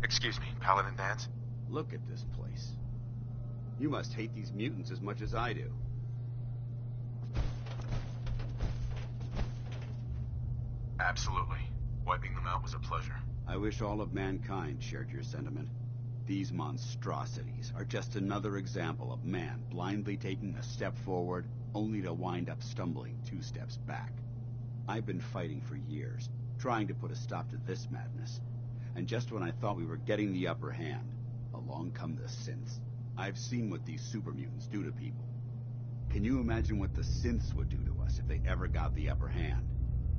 C: Excuse me, Paladin Dance?
A: Look at this place. You must hate these mutants as much as I do.
C: Absolutely. Wiping them out was a pleasure.
A: I wish all of mankind shared your sentiment. These monstrosities are just another example of man blindly taking a step forward, only to wind up stumbling 2 steps back. I've been fighting for years, trying to put a stop to this madness. And just when I thought we were getting the upper hand, along come the synths. I've seen what these super mutants do to people. Can you imagine what the synths would do to us if they ever got the upper hand?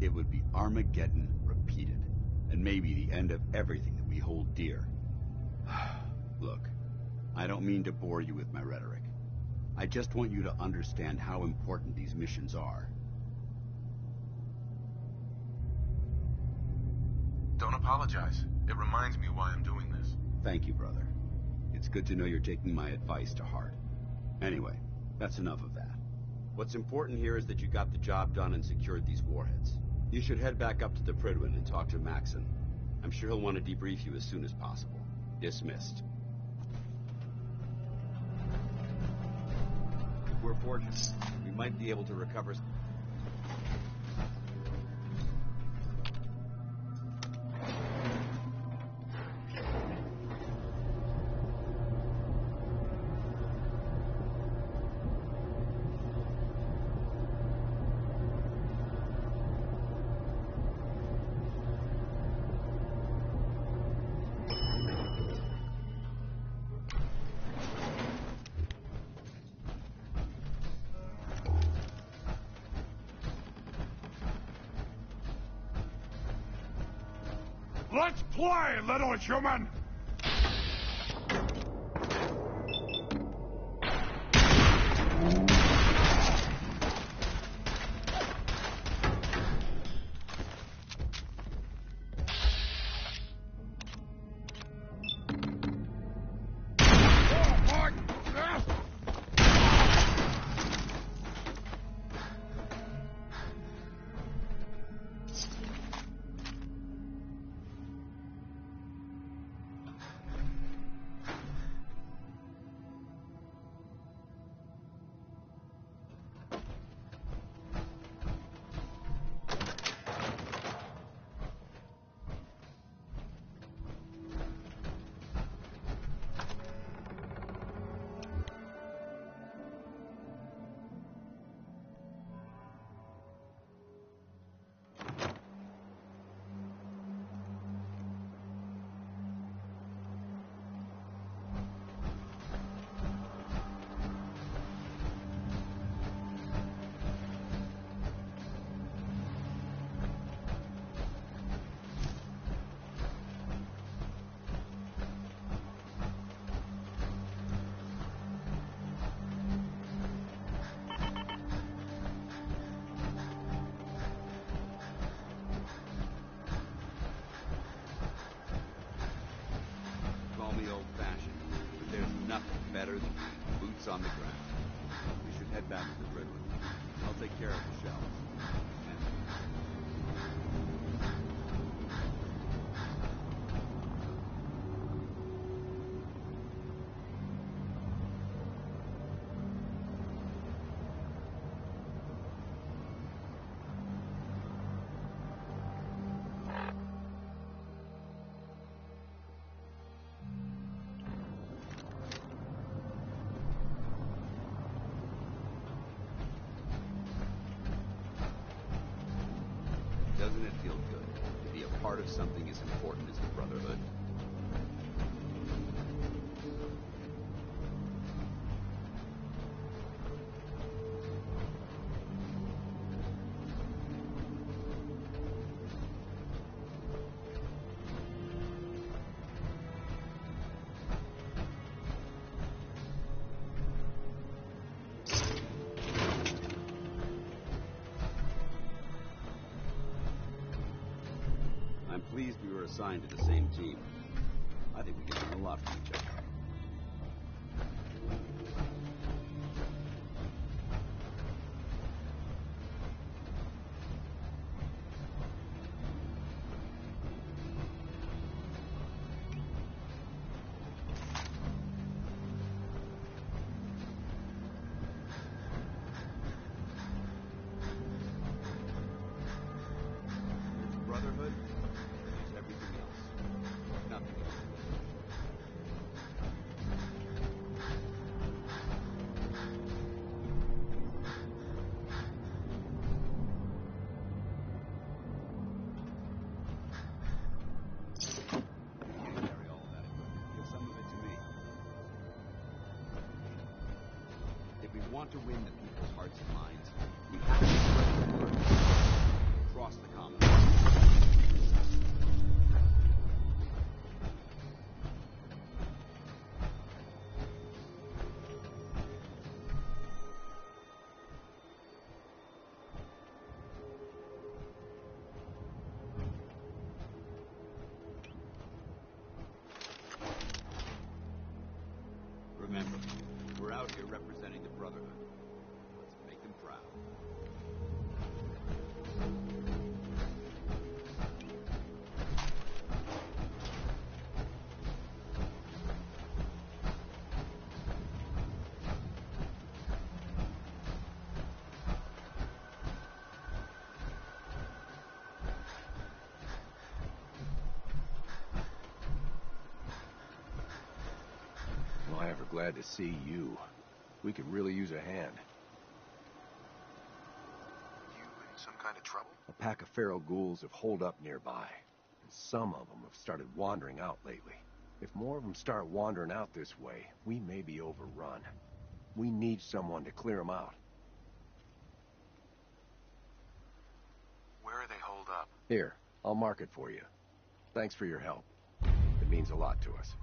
A: It would be Armageddon repeated, and maybe the end of everything that we hold dear. Look, I don't mean to bore you with my rhetoric. I just want you to understand how important these missions are.
C: Don't apologize. It reminds me why I'm doing this.
A: Thank you, brother. It's good to know you're taking my advice to heart. Anyway, that's enough of that. What's important here is that you got the job done and secured these warheads. You should head back up to the Pridwin and talk to Maxon. I'm sure he'll want to debrief you as soon as possible. Dismissed. If we're fortunate, we might be able to recover...
K: Let's play, little human! better than boots on the ground. We should head back to the Pridwin. I'll take care of the shells. Doesn't it feel good to be a part of something as important as the Brotherhood? I'm pleased we were assigned to the same team. I think we can learn a lot from each other.
A: want to win the people's hearts and minds, we have to spread the word across the Commonwealth. Remember, we're out here representing the Brotherhood. Let's make them proud.
N: Well, I'm ever glad to see you. We could really use a hand.
O: You in some kind of trouble?
N: A pack of feral ghouls have holed up nearby. And some of them have started wandering out lately. If more of them start wandering out this way, we may be overrun. We need someone to clear them out.
O: Where are they holed up?
N: Here, I'll mark it for you. Thanks for your help. It means a lot to us.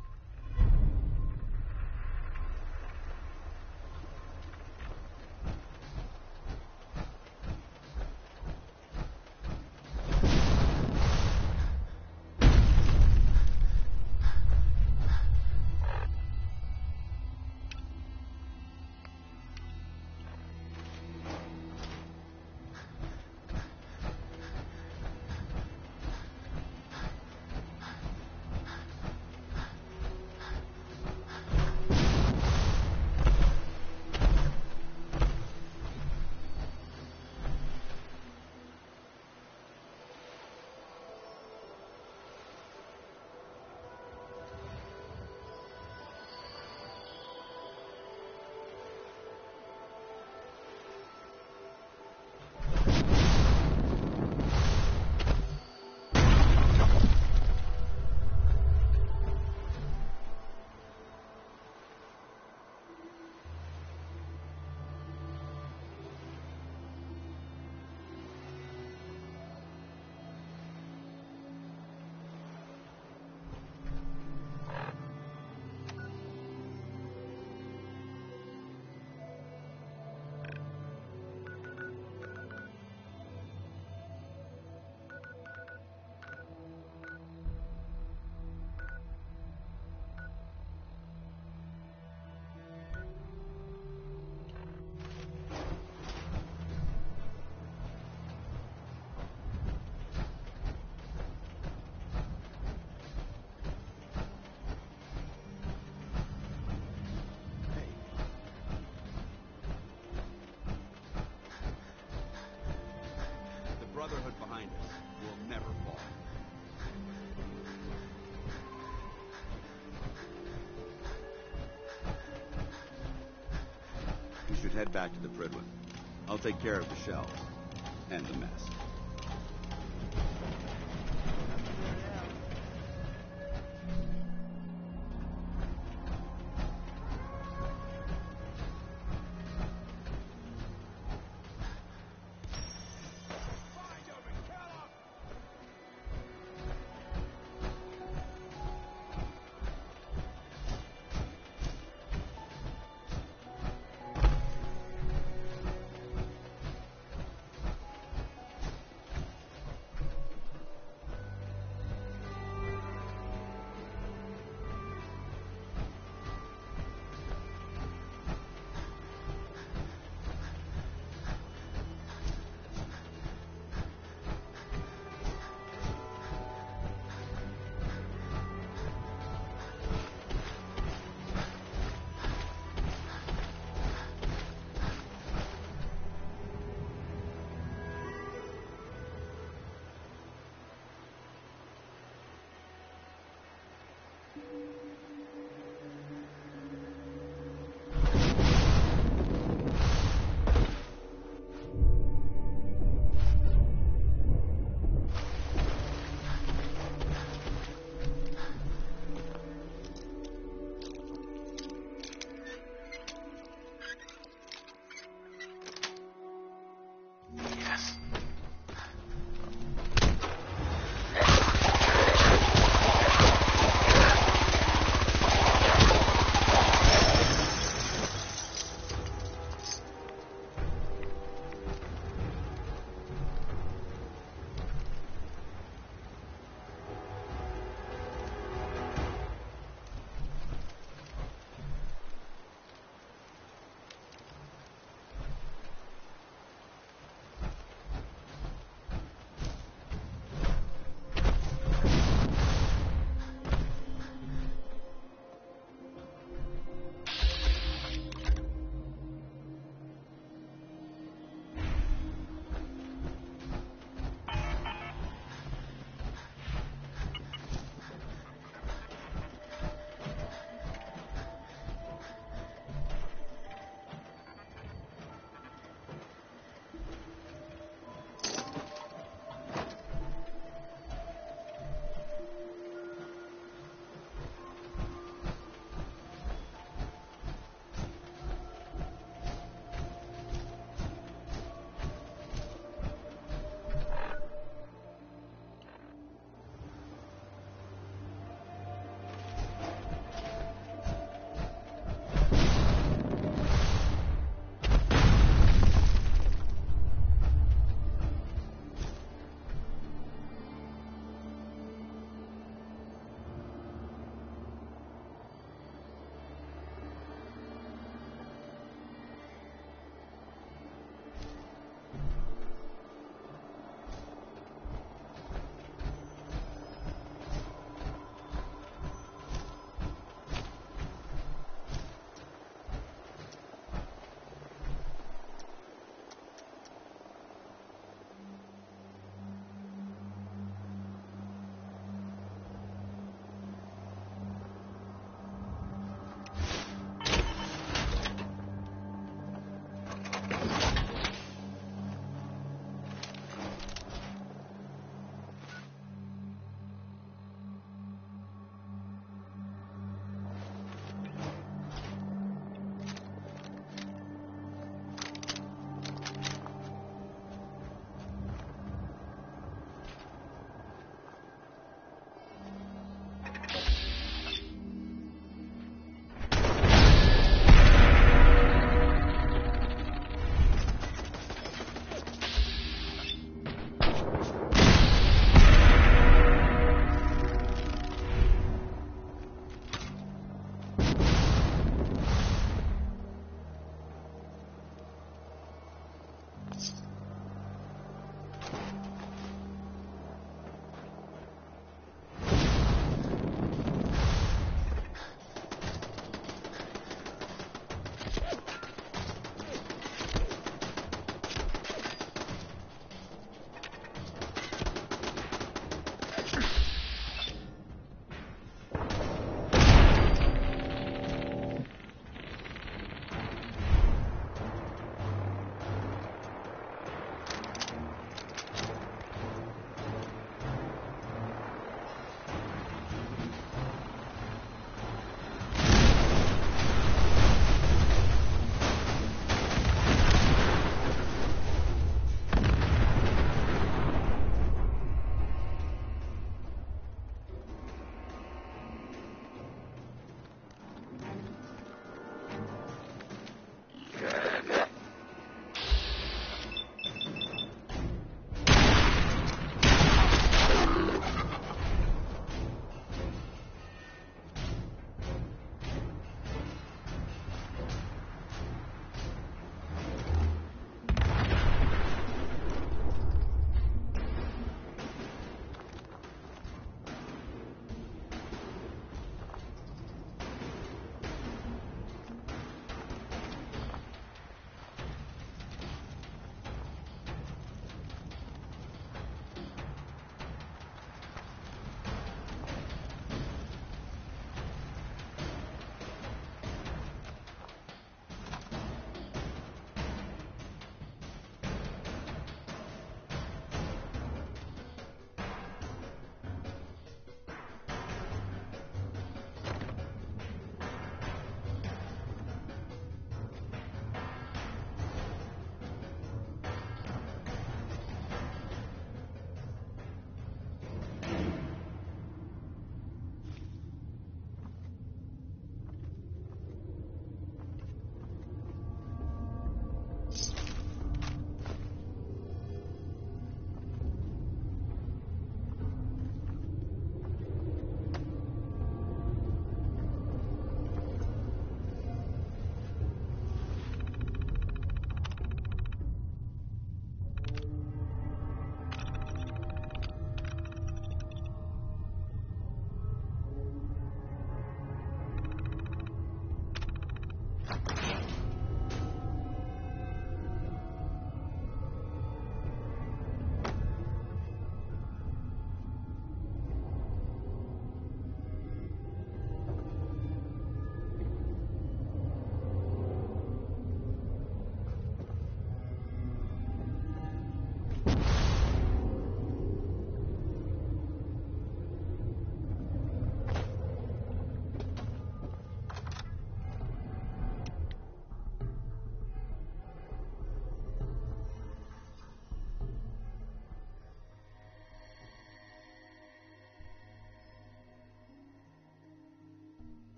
A: Brotherhood behind us will never fall. We should head back to the Prydwen. I'll take care of the shells and the mess.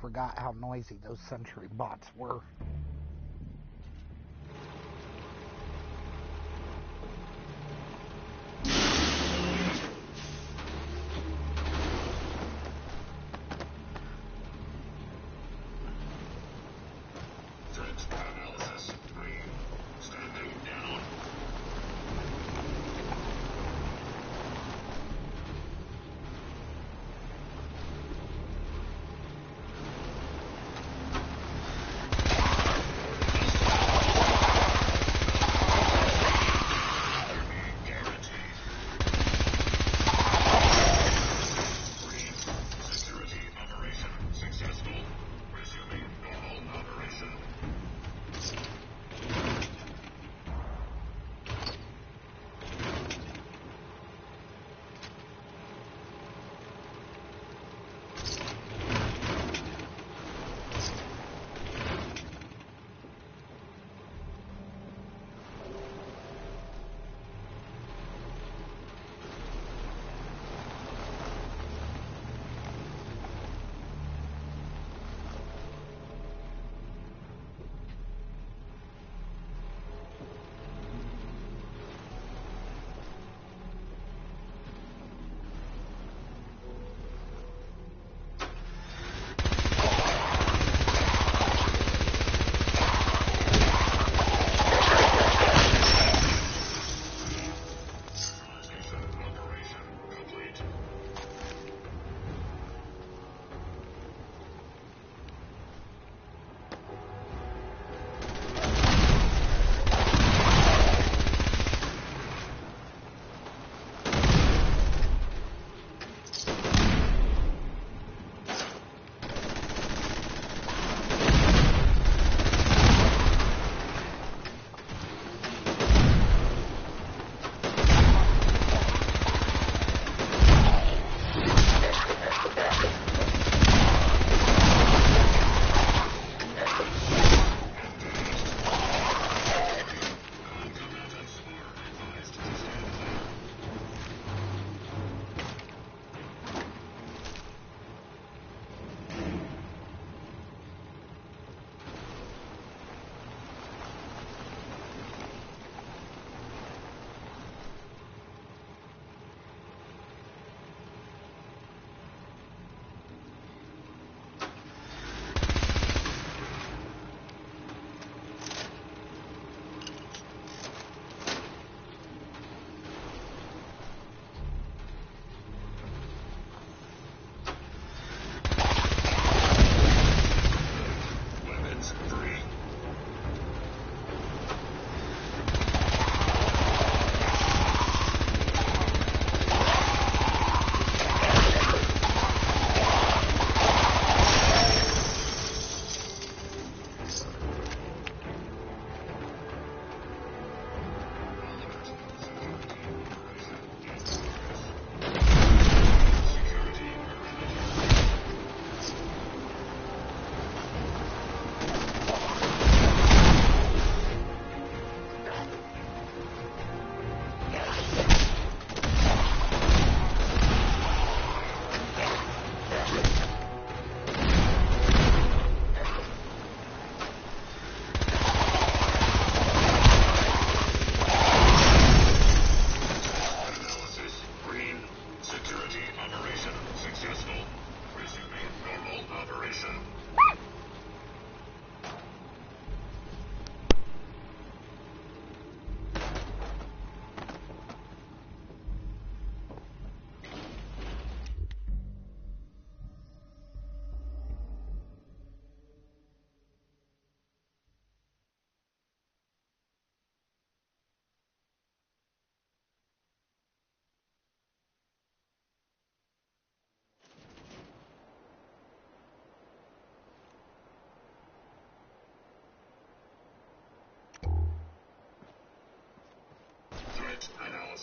B: Forgot how noisy those sentry bots were.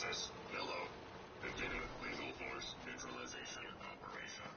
P: process yellow. Beginning lethal force neutralization operation.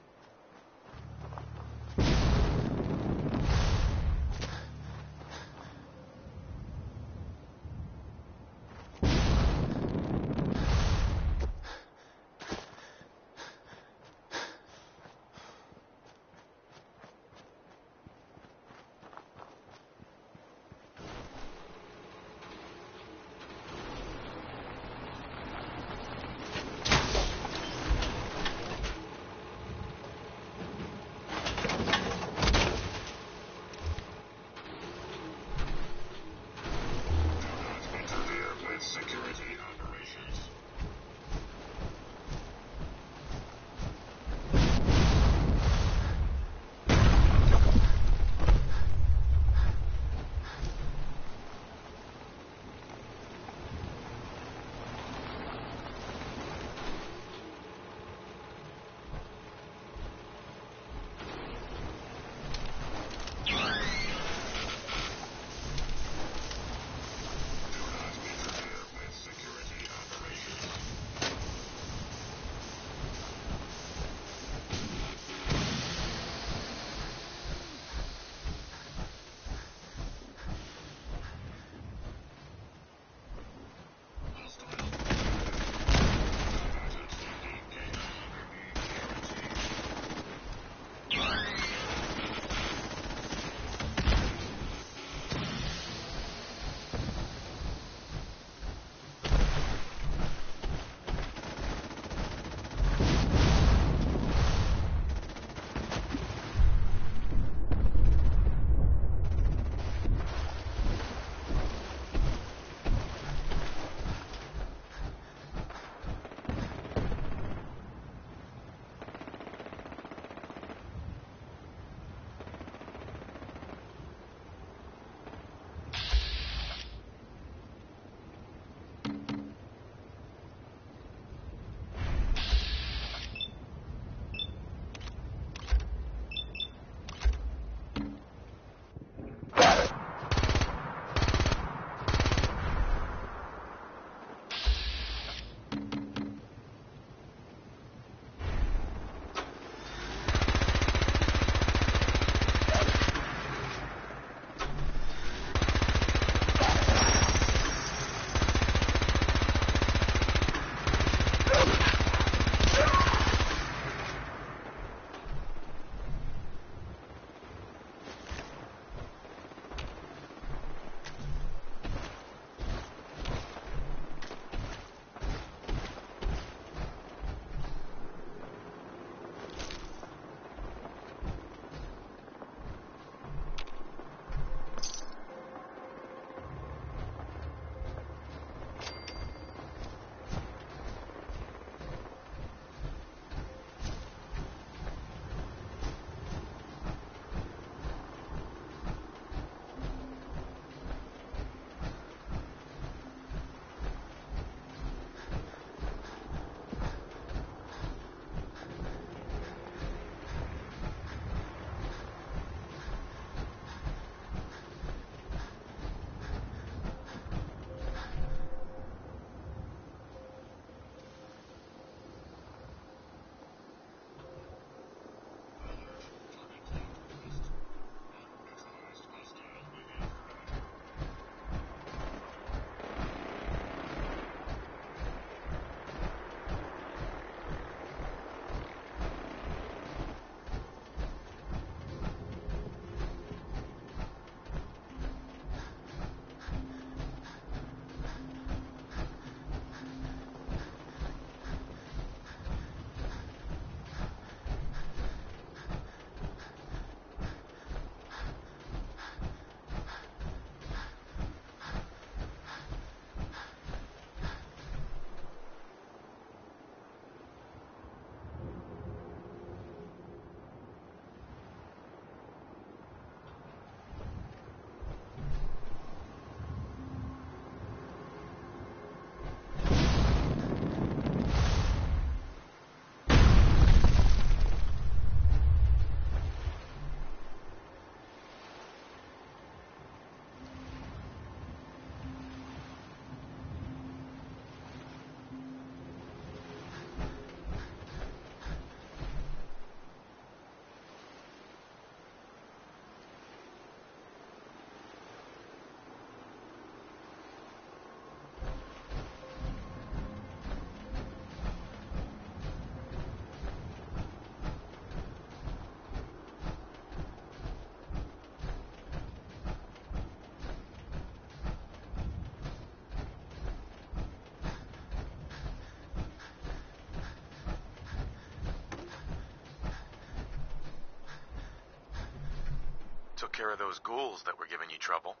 O: Took care of those ghouls that were giving you trouble.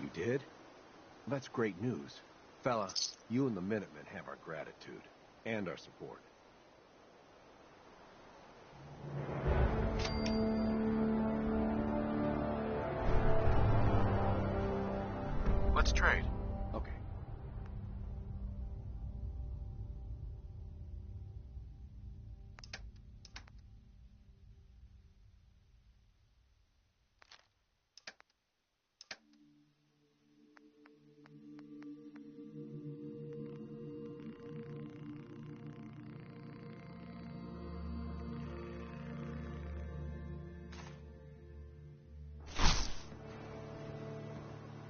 N: You did? That's great news. Fella, you and the Minutemen have our gratitude. And our support.
O: Let's trade.
N: Okay.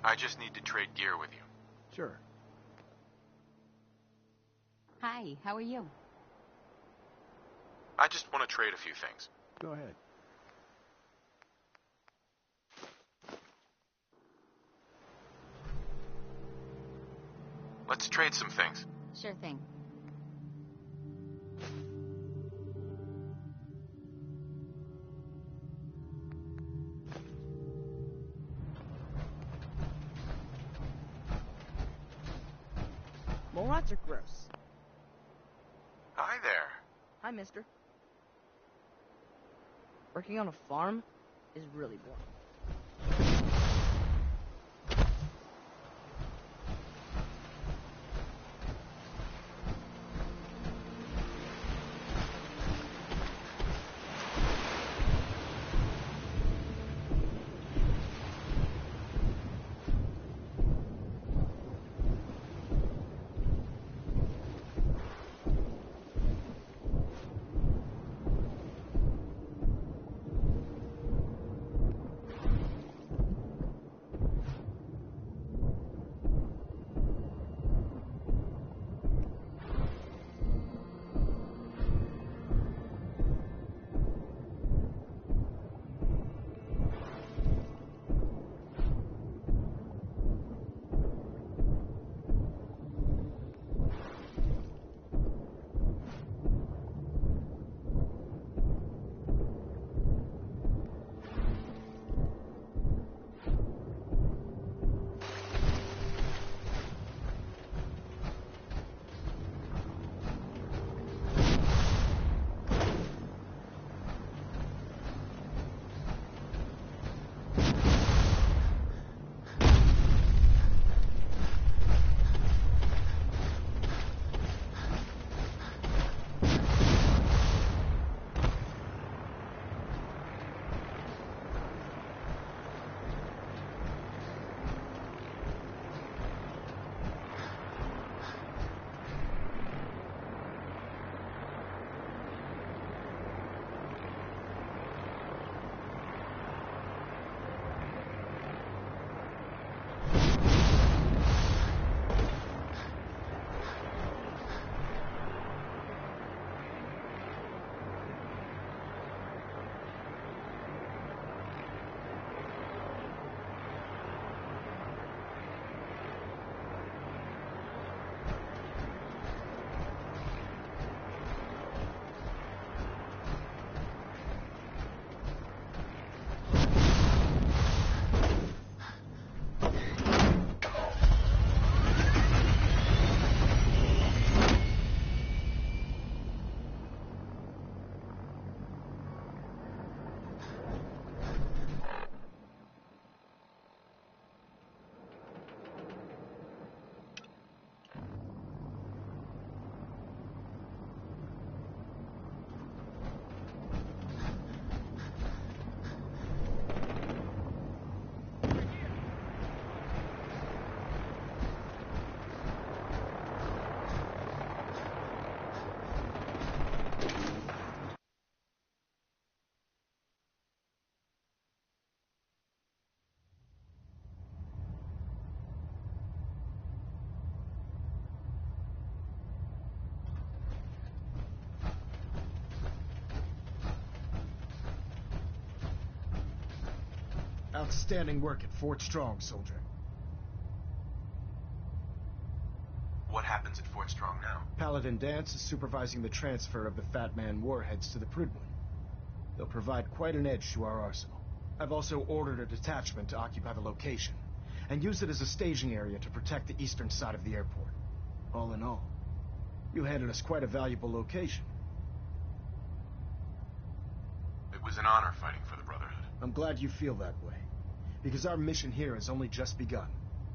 O: I just need to trade gear with you.
N: Sure.
Q: Hi, how are you?
O: I just want to trade a few things.
N: Go ahead.
O: Let's trade some things.
Q: Sure thing.
R: Mole rats are gross.
O: Hi there.
R: Hi, mister. Working on a farm is really boring.
E: Outstanding work at Fort Strong, soldier.
N: What happens at Fort Strong now?
E: Paladin Dance is supervising the transfer of the Fat Man warheads to the Prydwen. They'll provide quite an edge to our arsenal. I've also ordered a detachment to occupy the location, and use it as a staging area to protect the eastern side of the airport. All in all, you handed us quite a valuable location.
N: It was an honor fighting for the Brotherhood.
E: I'm glad you feel that way, because our mission here has only just begun.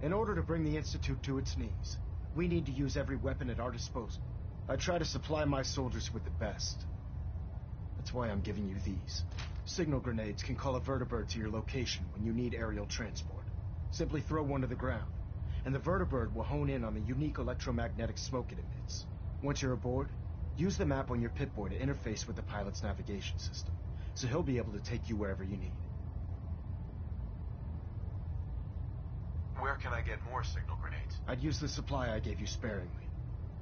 E: In order to bring the Institute to its knees, we need to use every weapon at our disposal. I try to supply my soldiers with the best. That's why I'm giving you these. Signal grenades can call a vertibird to your location when you need aerial transport. Simply throw one to the ground, and the vertibird will hone in on the unique electromagnetic smoke it emits. Once you're aboard, use the map on your Pip-Boy to interface with the pilot's navigation system, so he'll be able to take you wherever you need.
N: Where can I get more signal grenades?
E: I'd use the supply I gave you sparingly.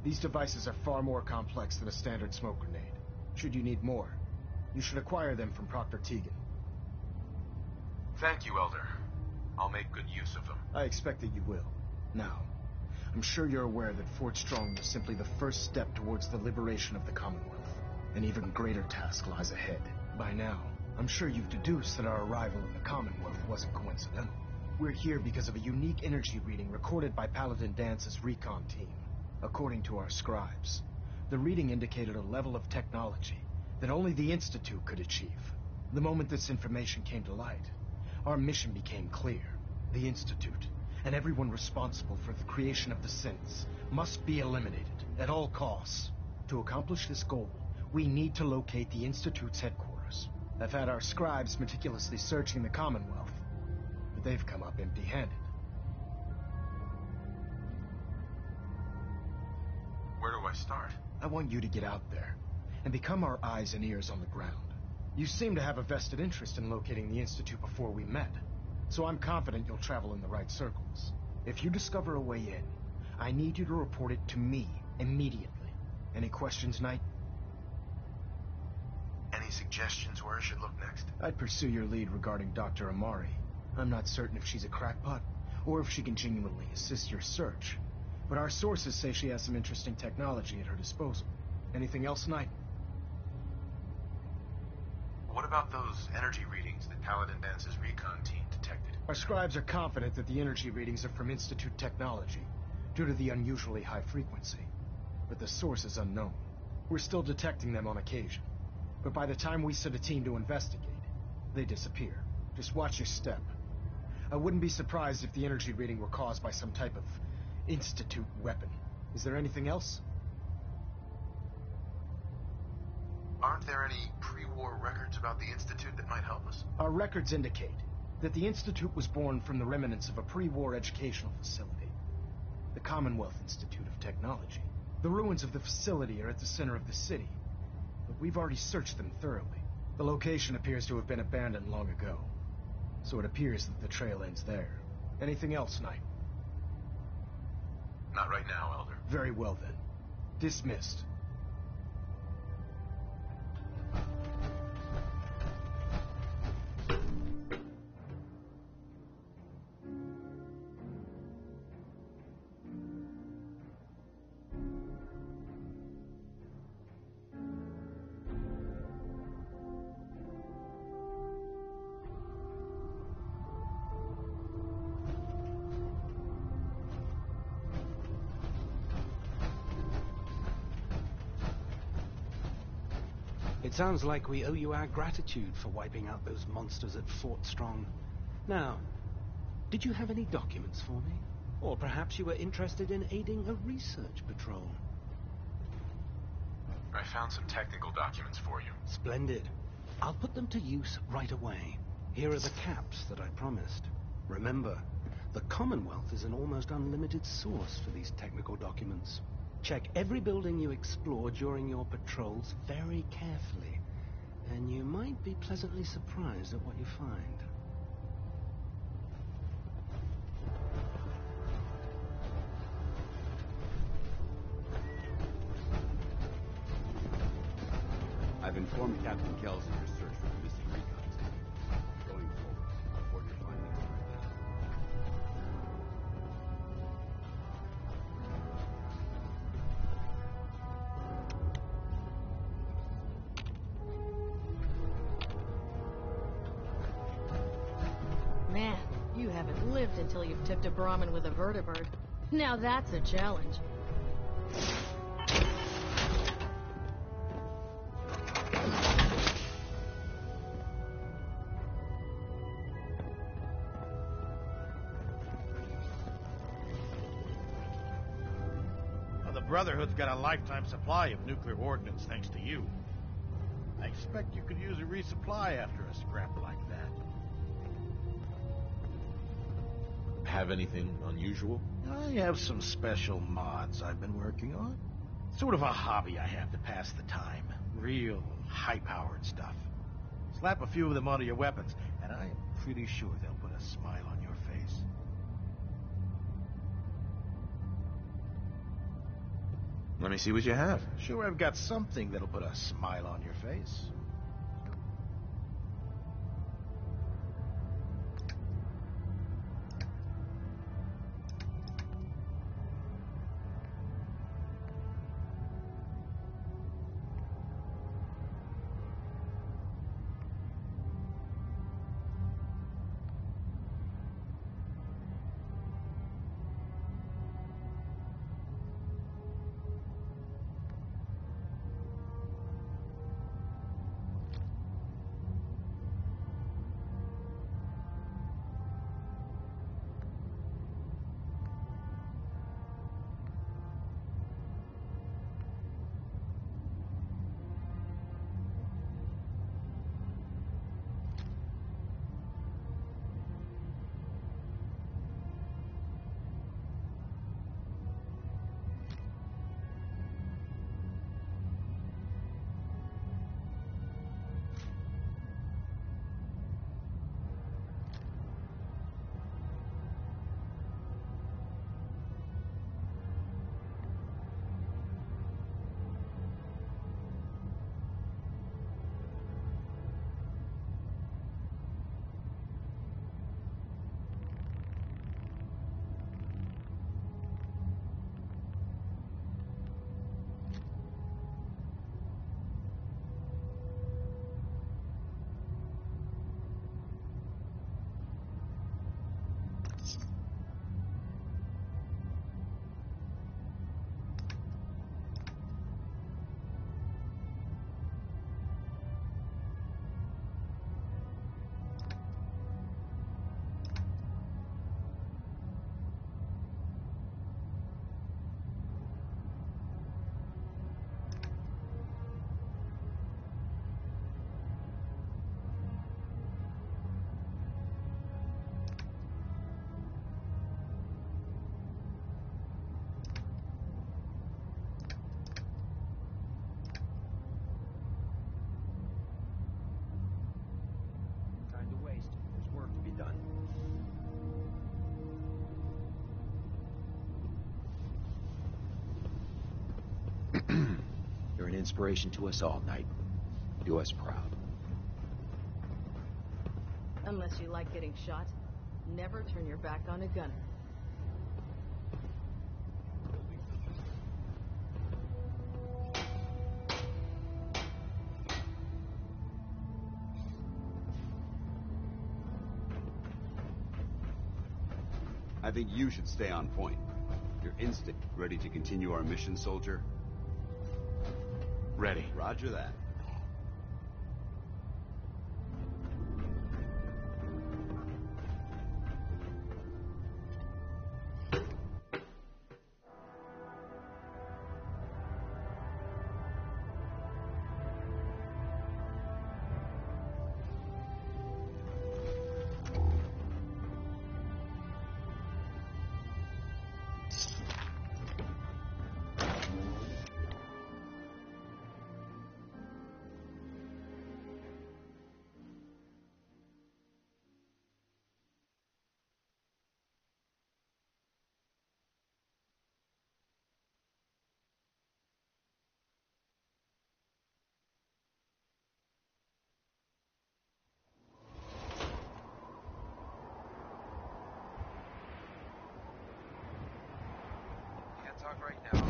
E: These devices are far more complex than a standard smoke grenade. Should you need more, you should acquire them from Proctor Tegan.
N: Thank you, Elder. I'll make good use of them.
E: I expect that you will. Now, I'm sure you're aware that Fort Strong was simply the first step towards the liberation of the Commonwealth. An even greater task lies ahead. By now, I'm sure you've deduced that our arrival in the Commonwealth wasn't coincidental. We're here because of a unique energy reading recorded by Paladin Dance's recon team. According to our scribes, the reading indicated a level of technology that only the Institute could achieve. The moment this information came to light, our mission became clear. The Institute, and everyone responsible for the creation of the synths, must be eliminated at all costs. To accomplish this goal, we need to locate the Institute's headquarters. I've had our scribes meticulously searching the Commonwealth, but they've come up empty-handed.
N: Where do I start?
E: I want you to get out there and become our eyes and ears on the ground. You seem to have a vested interest in locating the Institute before we met, so I'm confident you'll travel in the right circles. If you discover a way in, I need you to report it to me immediately. Any questions, Knight?
N: Any suggestions where I should look next?
E: I'd pursue your lead regarding Dr. Amari. I'm not certain if she's a crackpot, or if she can genuinely assist your search. But our sources say she has some interesting technology at her disposal. Anything else, Knight?
N: What about those energy readings that Paladin Dance's recon team detected?
E: Our scribes are confident that the energy readings are from Institute technology, due to the unusually high frequency. But the source is unknown. We're still detecting them on occasion. But by the time we send a team to investigate, they disappear. Just watch your step. I wouldn't be surprised if the energy reading were caused by some type of Institute weapon. Is there anything else?
N: Aren't there any pre-war records about the Institute that might help us?
E: Our records indicate that the Institute was born from the remnants of a pre-war educational facility, the Commonwealth Institute of Technology. The ruins of the facility are at the center of the city, but we've already searched them thoroughly. The location appears to have been abandoned long ago, so it appears that the trail ends there. Anything else, Knight?
N: Not right now, Elder.
E: Very well, then. Dismissed.
L: It sounds like we owe you our gratitude for wiping out those monsters at Fort Strong. Now, did you have any documents for me? Or perhaps you were interested in aiding a research patrol?
N: I found some technical documents for you.
L: Splendid. I'll put them to use right away. Here are the caps that I promised. Remember, the Commonwealth is an almost unlimited source for these technical documents. Check every building you explore during your patrols very carefully, and you might be pleasantly surprised at what you find.
S: I've informed Captain Kells of your search for the missing recons. Going forward, report your findings directly.
I: haven't lived until you've tipped a Brahmin with a vertibird. Now that's a challenge.
J: Well, the Brotherhood's got a lifetime supply of nuclear ordnance thanks to you. I expect you could use a resupply after a scrap like that.
T: Have anything unusual?
J: I have some special mods I've been working on. Sort of a hobby I have to pass the time. Real high-powered stuff. Slap a few of them onto your weapons, and I am pretty sure they'll put a smile on your face.
C: Let me see what you have.
J: Sure, I've got something that'll put a smile on your face.
G: You're an inspiration to us all, Knight. Do us proud.
I: Unless you like getting shot, never turn your back on a gunner.
S: I think you should stay on point. Your instinct ready to continue our mission, soldier?
T: Ready.
S: Roger that.
G: Talk right now.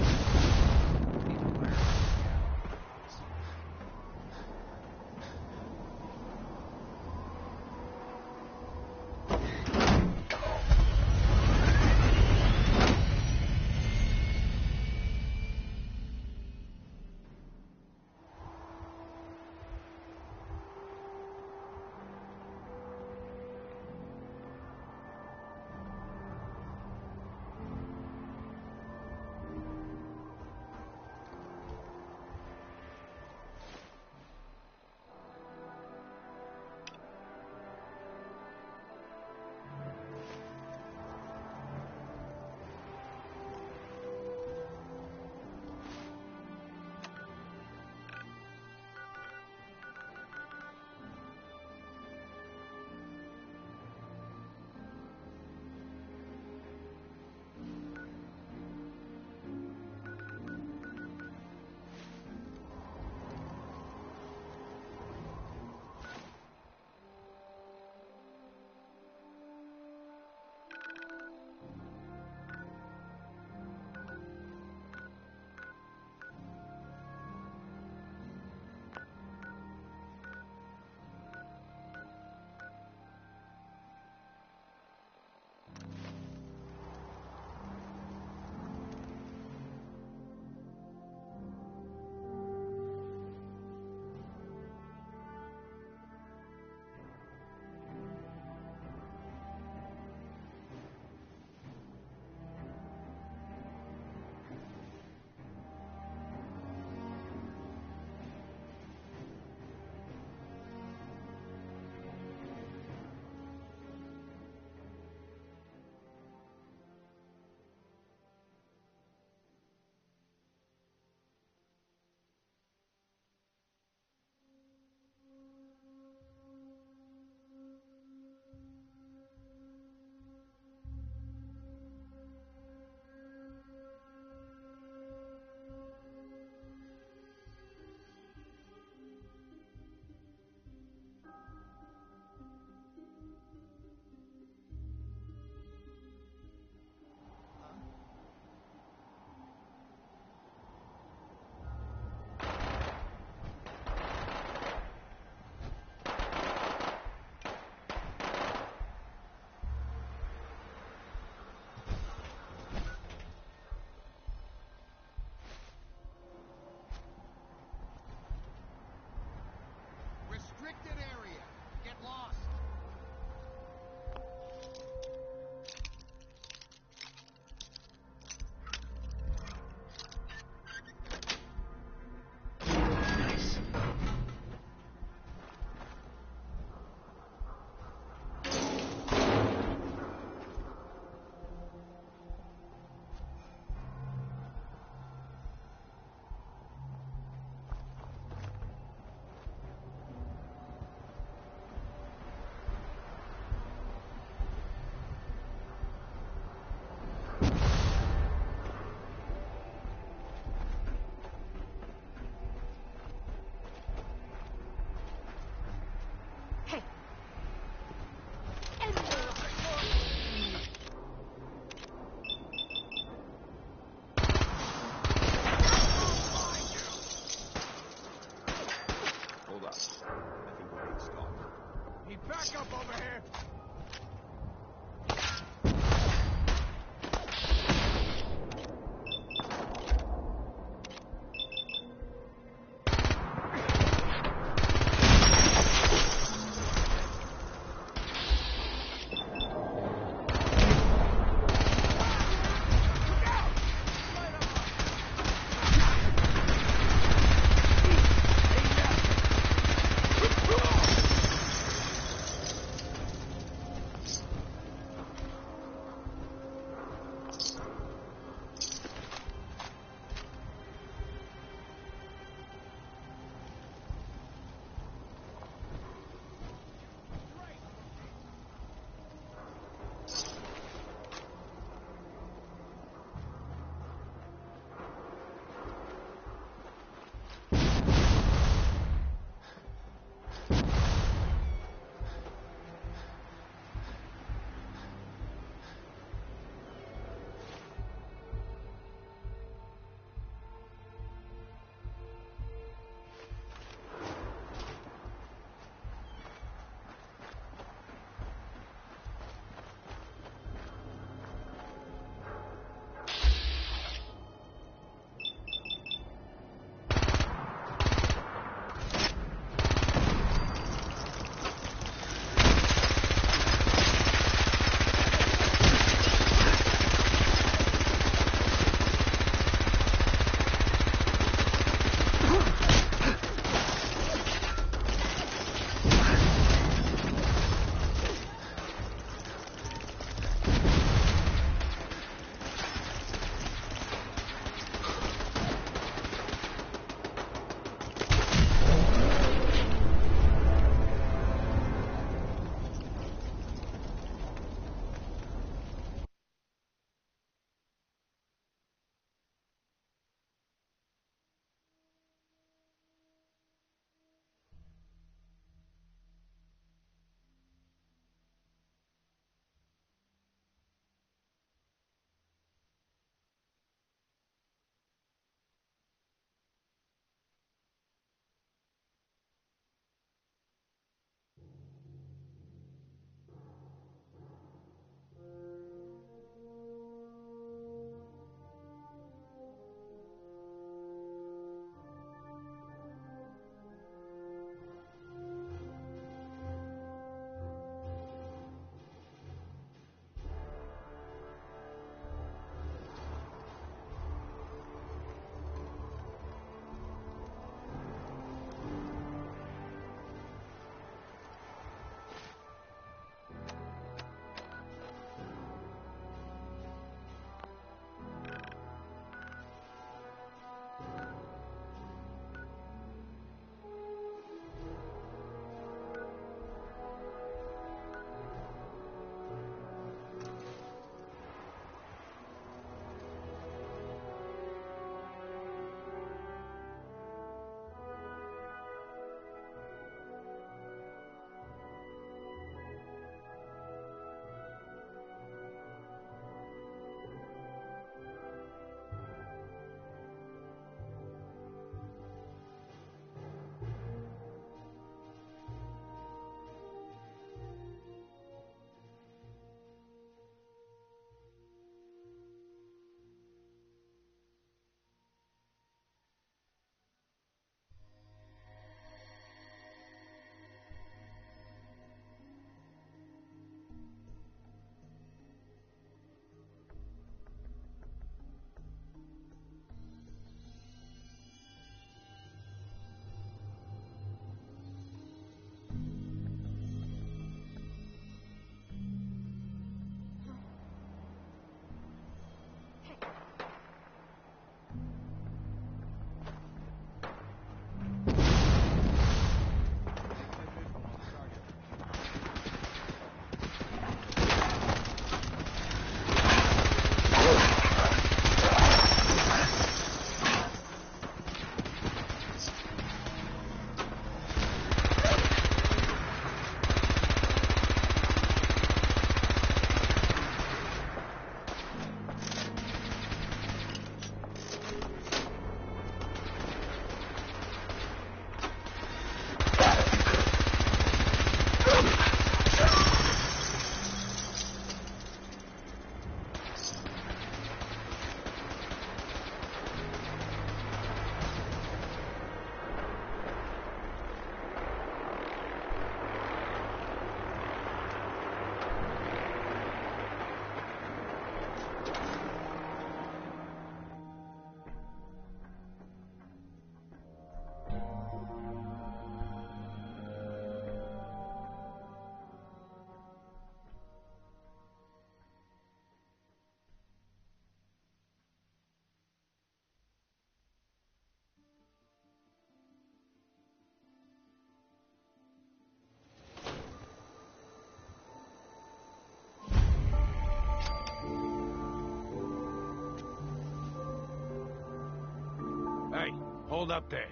U: Hold up there.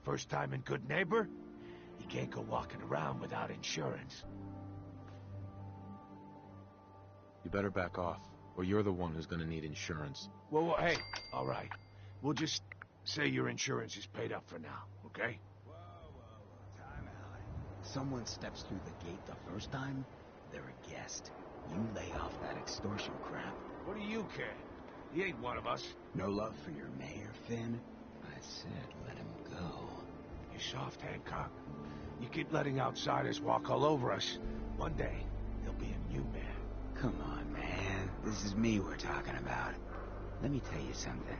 U: First time in Good Neighbor? You can't go walking around without insurance.
C: You better back off, or you're the one who's gonna need insurance.
U: Well, hey, all right. We'll just say your insurance is paid up for now, okay?
S: Time out. Someone steps through the gate the first time, they're a guest. You lay off that extortion crap.
U: What do you care? He ain't one of us.
S: No love for your mayor, Finn? I said let him go.
U: You soft, Hancock. You keep letting outsiders walk all over us. One day, there'll be a new man.
S: Come on, man. This is me we're talking about. Let me tell you something.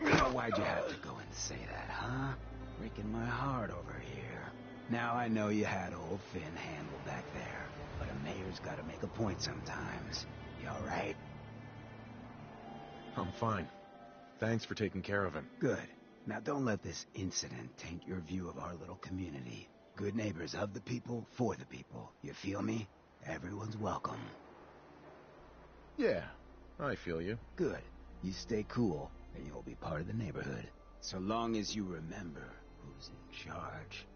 S: Oh, why'd you have to go and say that, huh? Breaking my heart over here. Now I know you had old Finn handled back there, but a mayor's gotta make a point sometimes. You alright?
C: I'm fine. Thanks for taking care of him.
S: Good. Now don't let this incident taint your view of our little community. Good neighbors of the people, for the people. You feel me? Everyone's welcome.
C: Yeah, I feel you.
S: Good. You stay cool, and you'll be part of the neighborhood. So long as you remember who's in charge.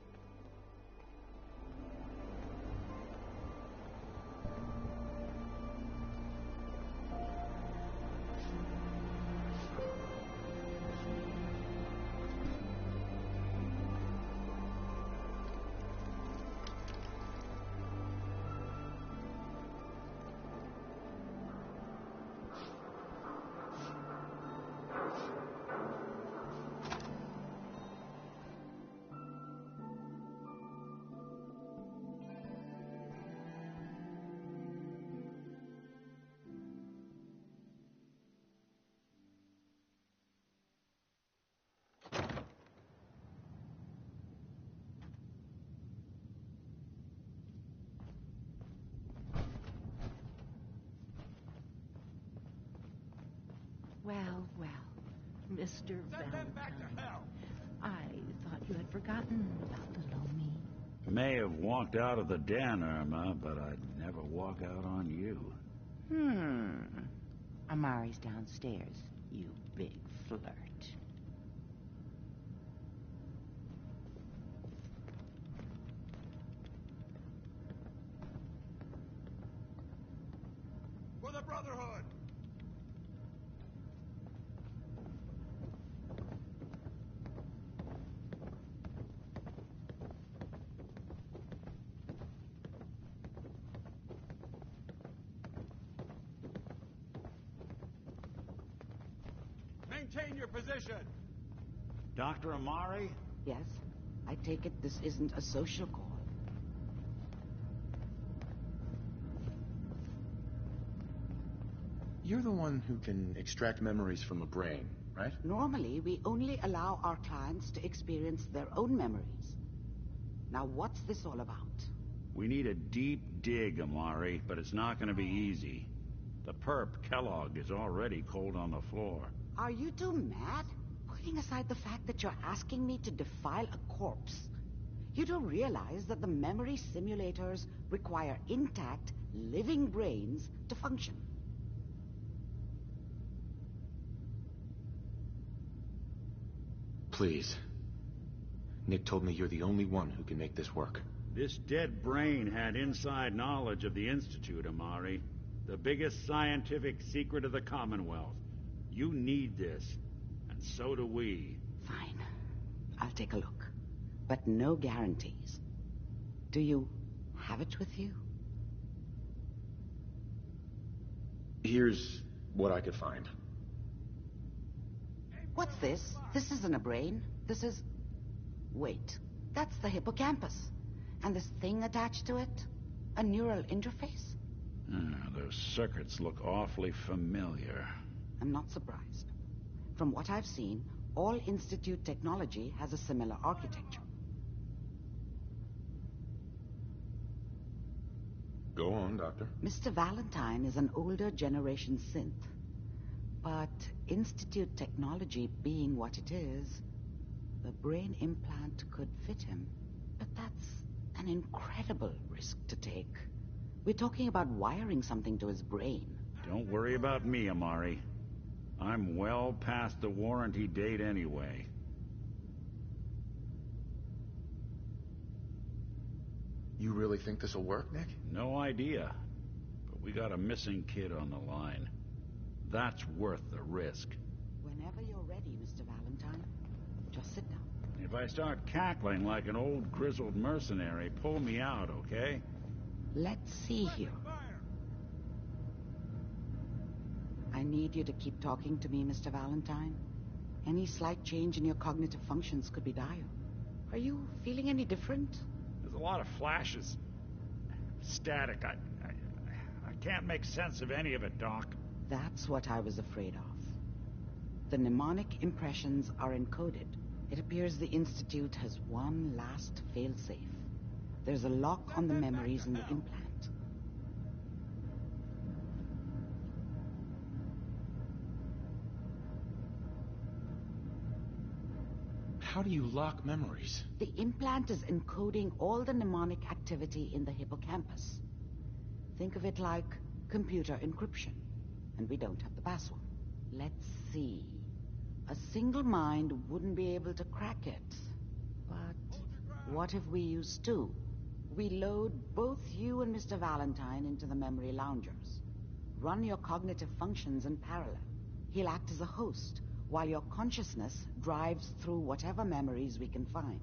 V: Well, well, Mr. Valentine. I thought you had forgotten about little me.
W: May have walked out of the den, Irma, but I'd never walk out on you.
V: Amari's downstairs, you big flirt.
U: For the Brotherhood! Maintain your position!
W: Dr. Amari?
V: Yes? I take it this isn't a social call.
C: You're the one who can extract memories from a brain, right?
V: Normally, we only allow our clients to experience their own memories. Now, what's this all about?
W: We need a deep dig, Amari, but it's not going to be easy. The perp, Kellogg, is already cold on the floor.
V: Are you two mad? Putting aside the fact that you're asking me to defile a corpse, you do realize that the memory simulators require intact, living brains to function.
C: Please. Nick told me you're the only one who can make this work.
W: This dead brain had inside knowledge of the Institute, Amari. The biggest scientific secret of the Commonwealth. You need this, and so do we.
V: Fine. I'll take a look. But no guarantees. Do you have it with you?
C: Here's what I could find.
V: What's this? This isn't a brain. This is... Wait. That's the hippocampus. And this thing attached to it? A neural interface?
W: Those circuits look awfully familiar.
V: I'm not surprised. From what I've seen, all Institute technology has a similar architecture.
C: Go on, Doctor.
V: Mr. Valentine is an older generation synth. But Institute technology being what it is, the brain implant could fit him. But that's an incredible risk to take. We're talking about wiring something to his brain.
W: Don't worry about me, Amari. I'm well past the warranty date anyway.
C: You really think this'll work, Nick?
W: No idea. But we got a missing kid on the line. That's worth the risk.
V: Whenever you're ready, Mr. Valentine, just sit down.
W: If I start cackling like an old grizzled mercenary, pull me out, okay?
V: Let's see here. I need you to keep talking to me, Mr. Valentine. Any slight change in your cognitive functions could be dire. Are you feeling any different?
W: There's a lot of flashes. Static. I can't make sense of any of it, Doc.
V: That's what I was afraid of. The mnemonic impressions are encoded. It appears the Institute has one last failsafe. There's a lock on the memories in the implant.
C: How do you lock memories?
V: The implant is encoding all the mnemonic activity in the hippocampus. Think of it like computer encryption, and we don't have the password. Let's see. A single mind wouldn't be able to crack it. But what if we use two? We load both you and Mr. Valentine into the memory loungers. Run your cognitive functions in parallel. He'll act as a host, while your consciousness drives through whatever memories we can find.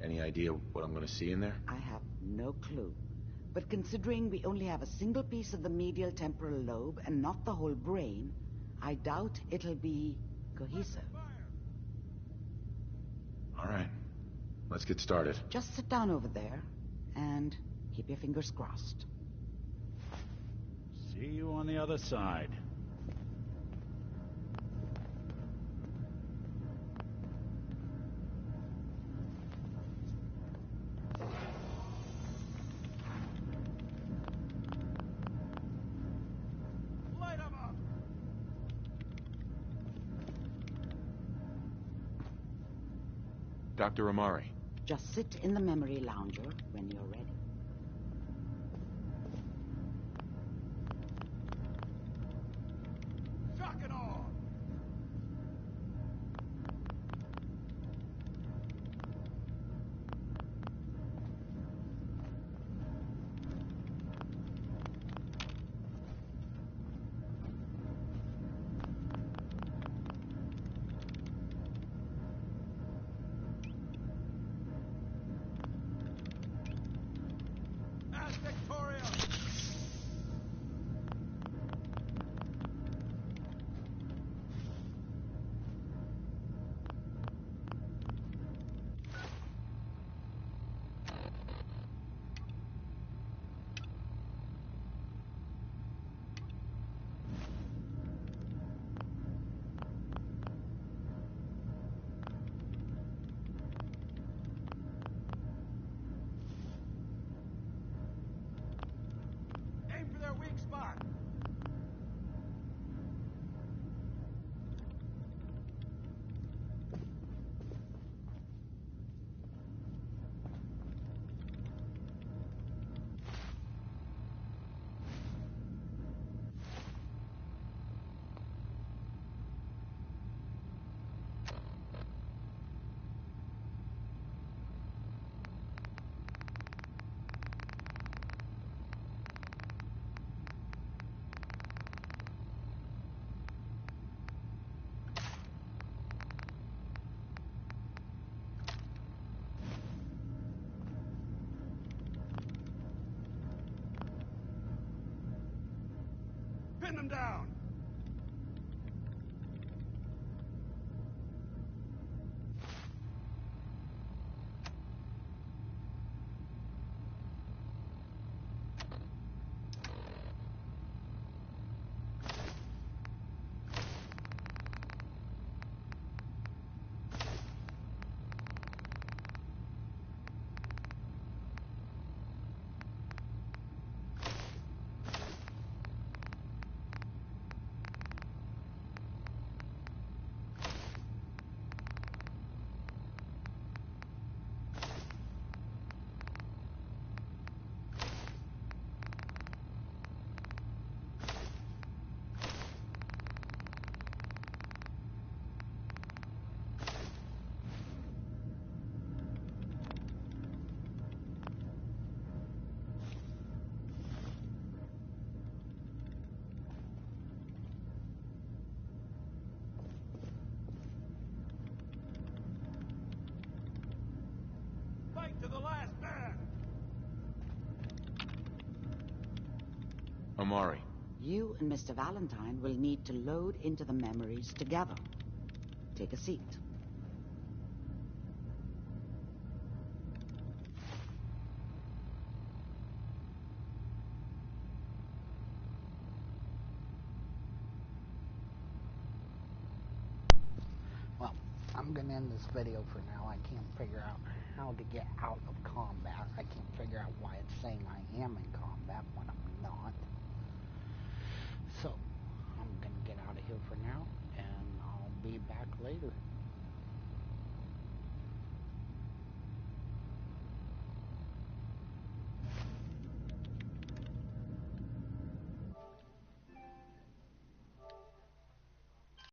C: Any idea what I'm going to see in there?
V: I have no clue. But considering we only have a single piece of the medial temporal lobe and not the whole brain, I doubt it'll be cohesive.
C: All right. Let's get started.
V: Just sit down over there and keep your fingers crossed.
W: See you on the other side.
C: Dr. Amari.
V: Just sit in the memory lounger when you're ready.
W: Shock it all! Weak spot. Pin them down!
T: Amari.
V: You and Mr. Valentine will need to load into the memories together. Take a seat.
B: Well, I'm going to end this video for now. I can't figure out how to get out of combat. I can't figure out why it's saying I am in combat when I'm not. So, I'm going to get out of here for now, and I'll be back later.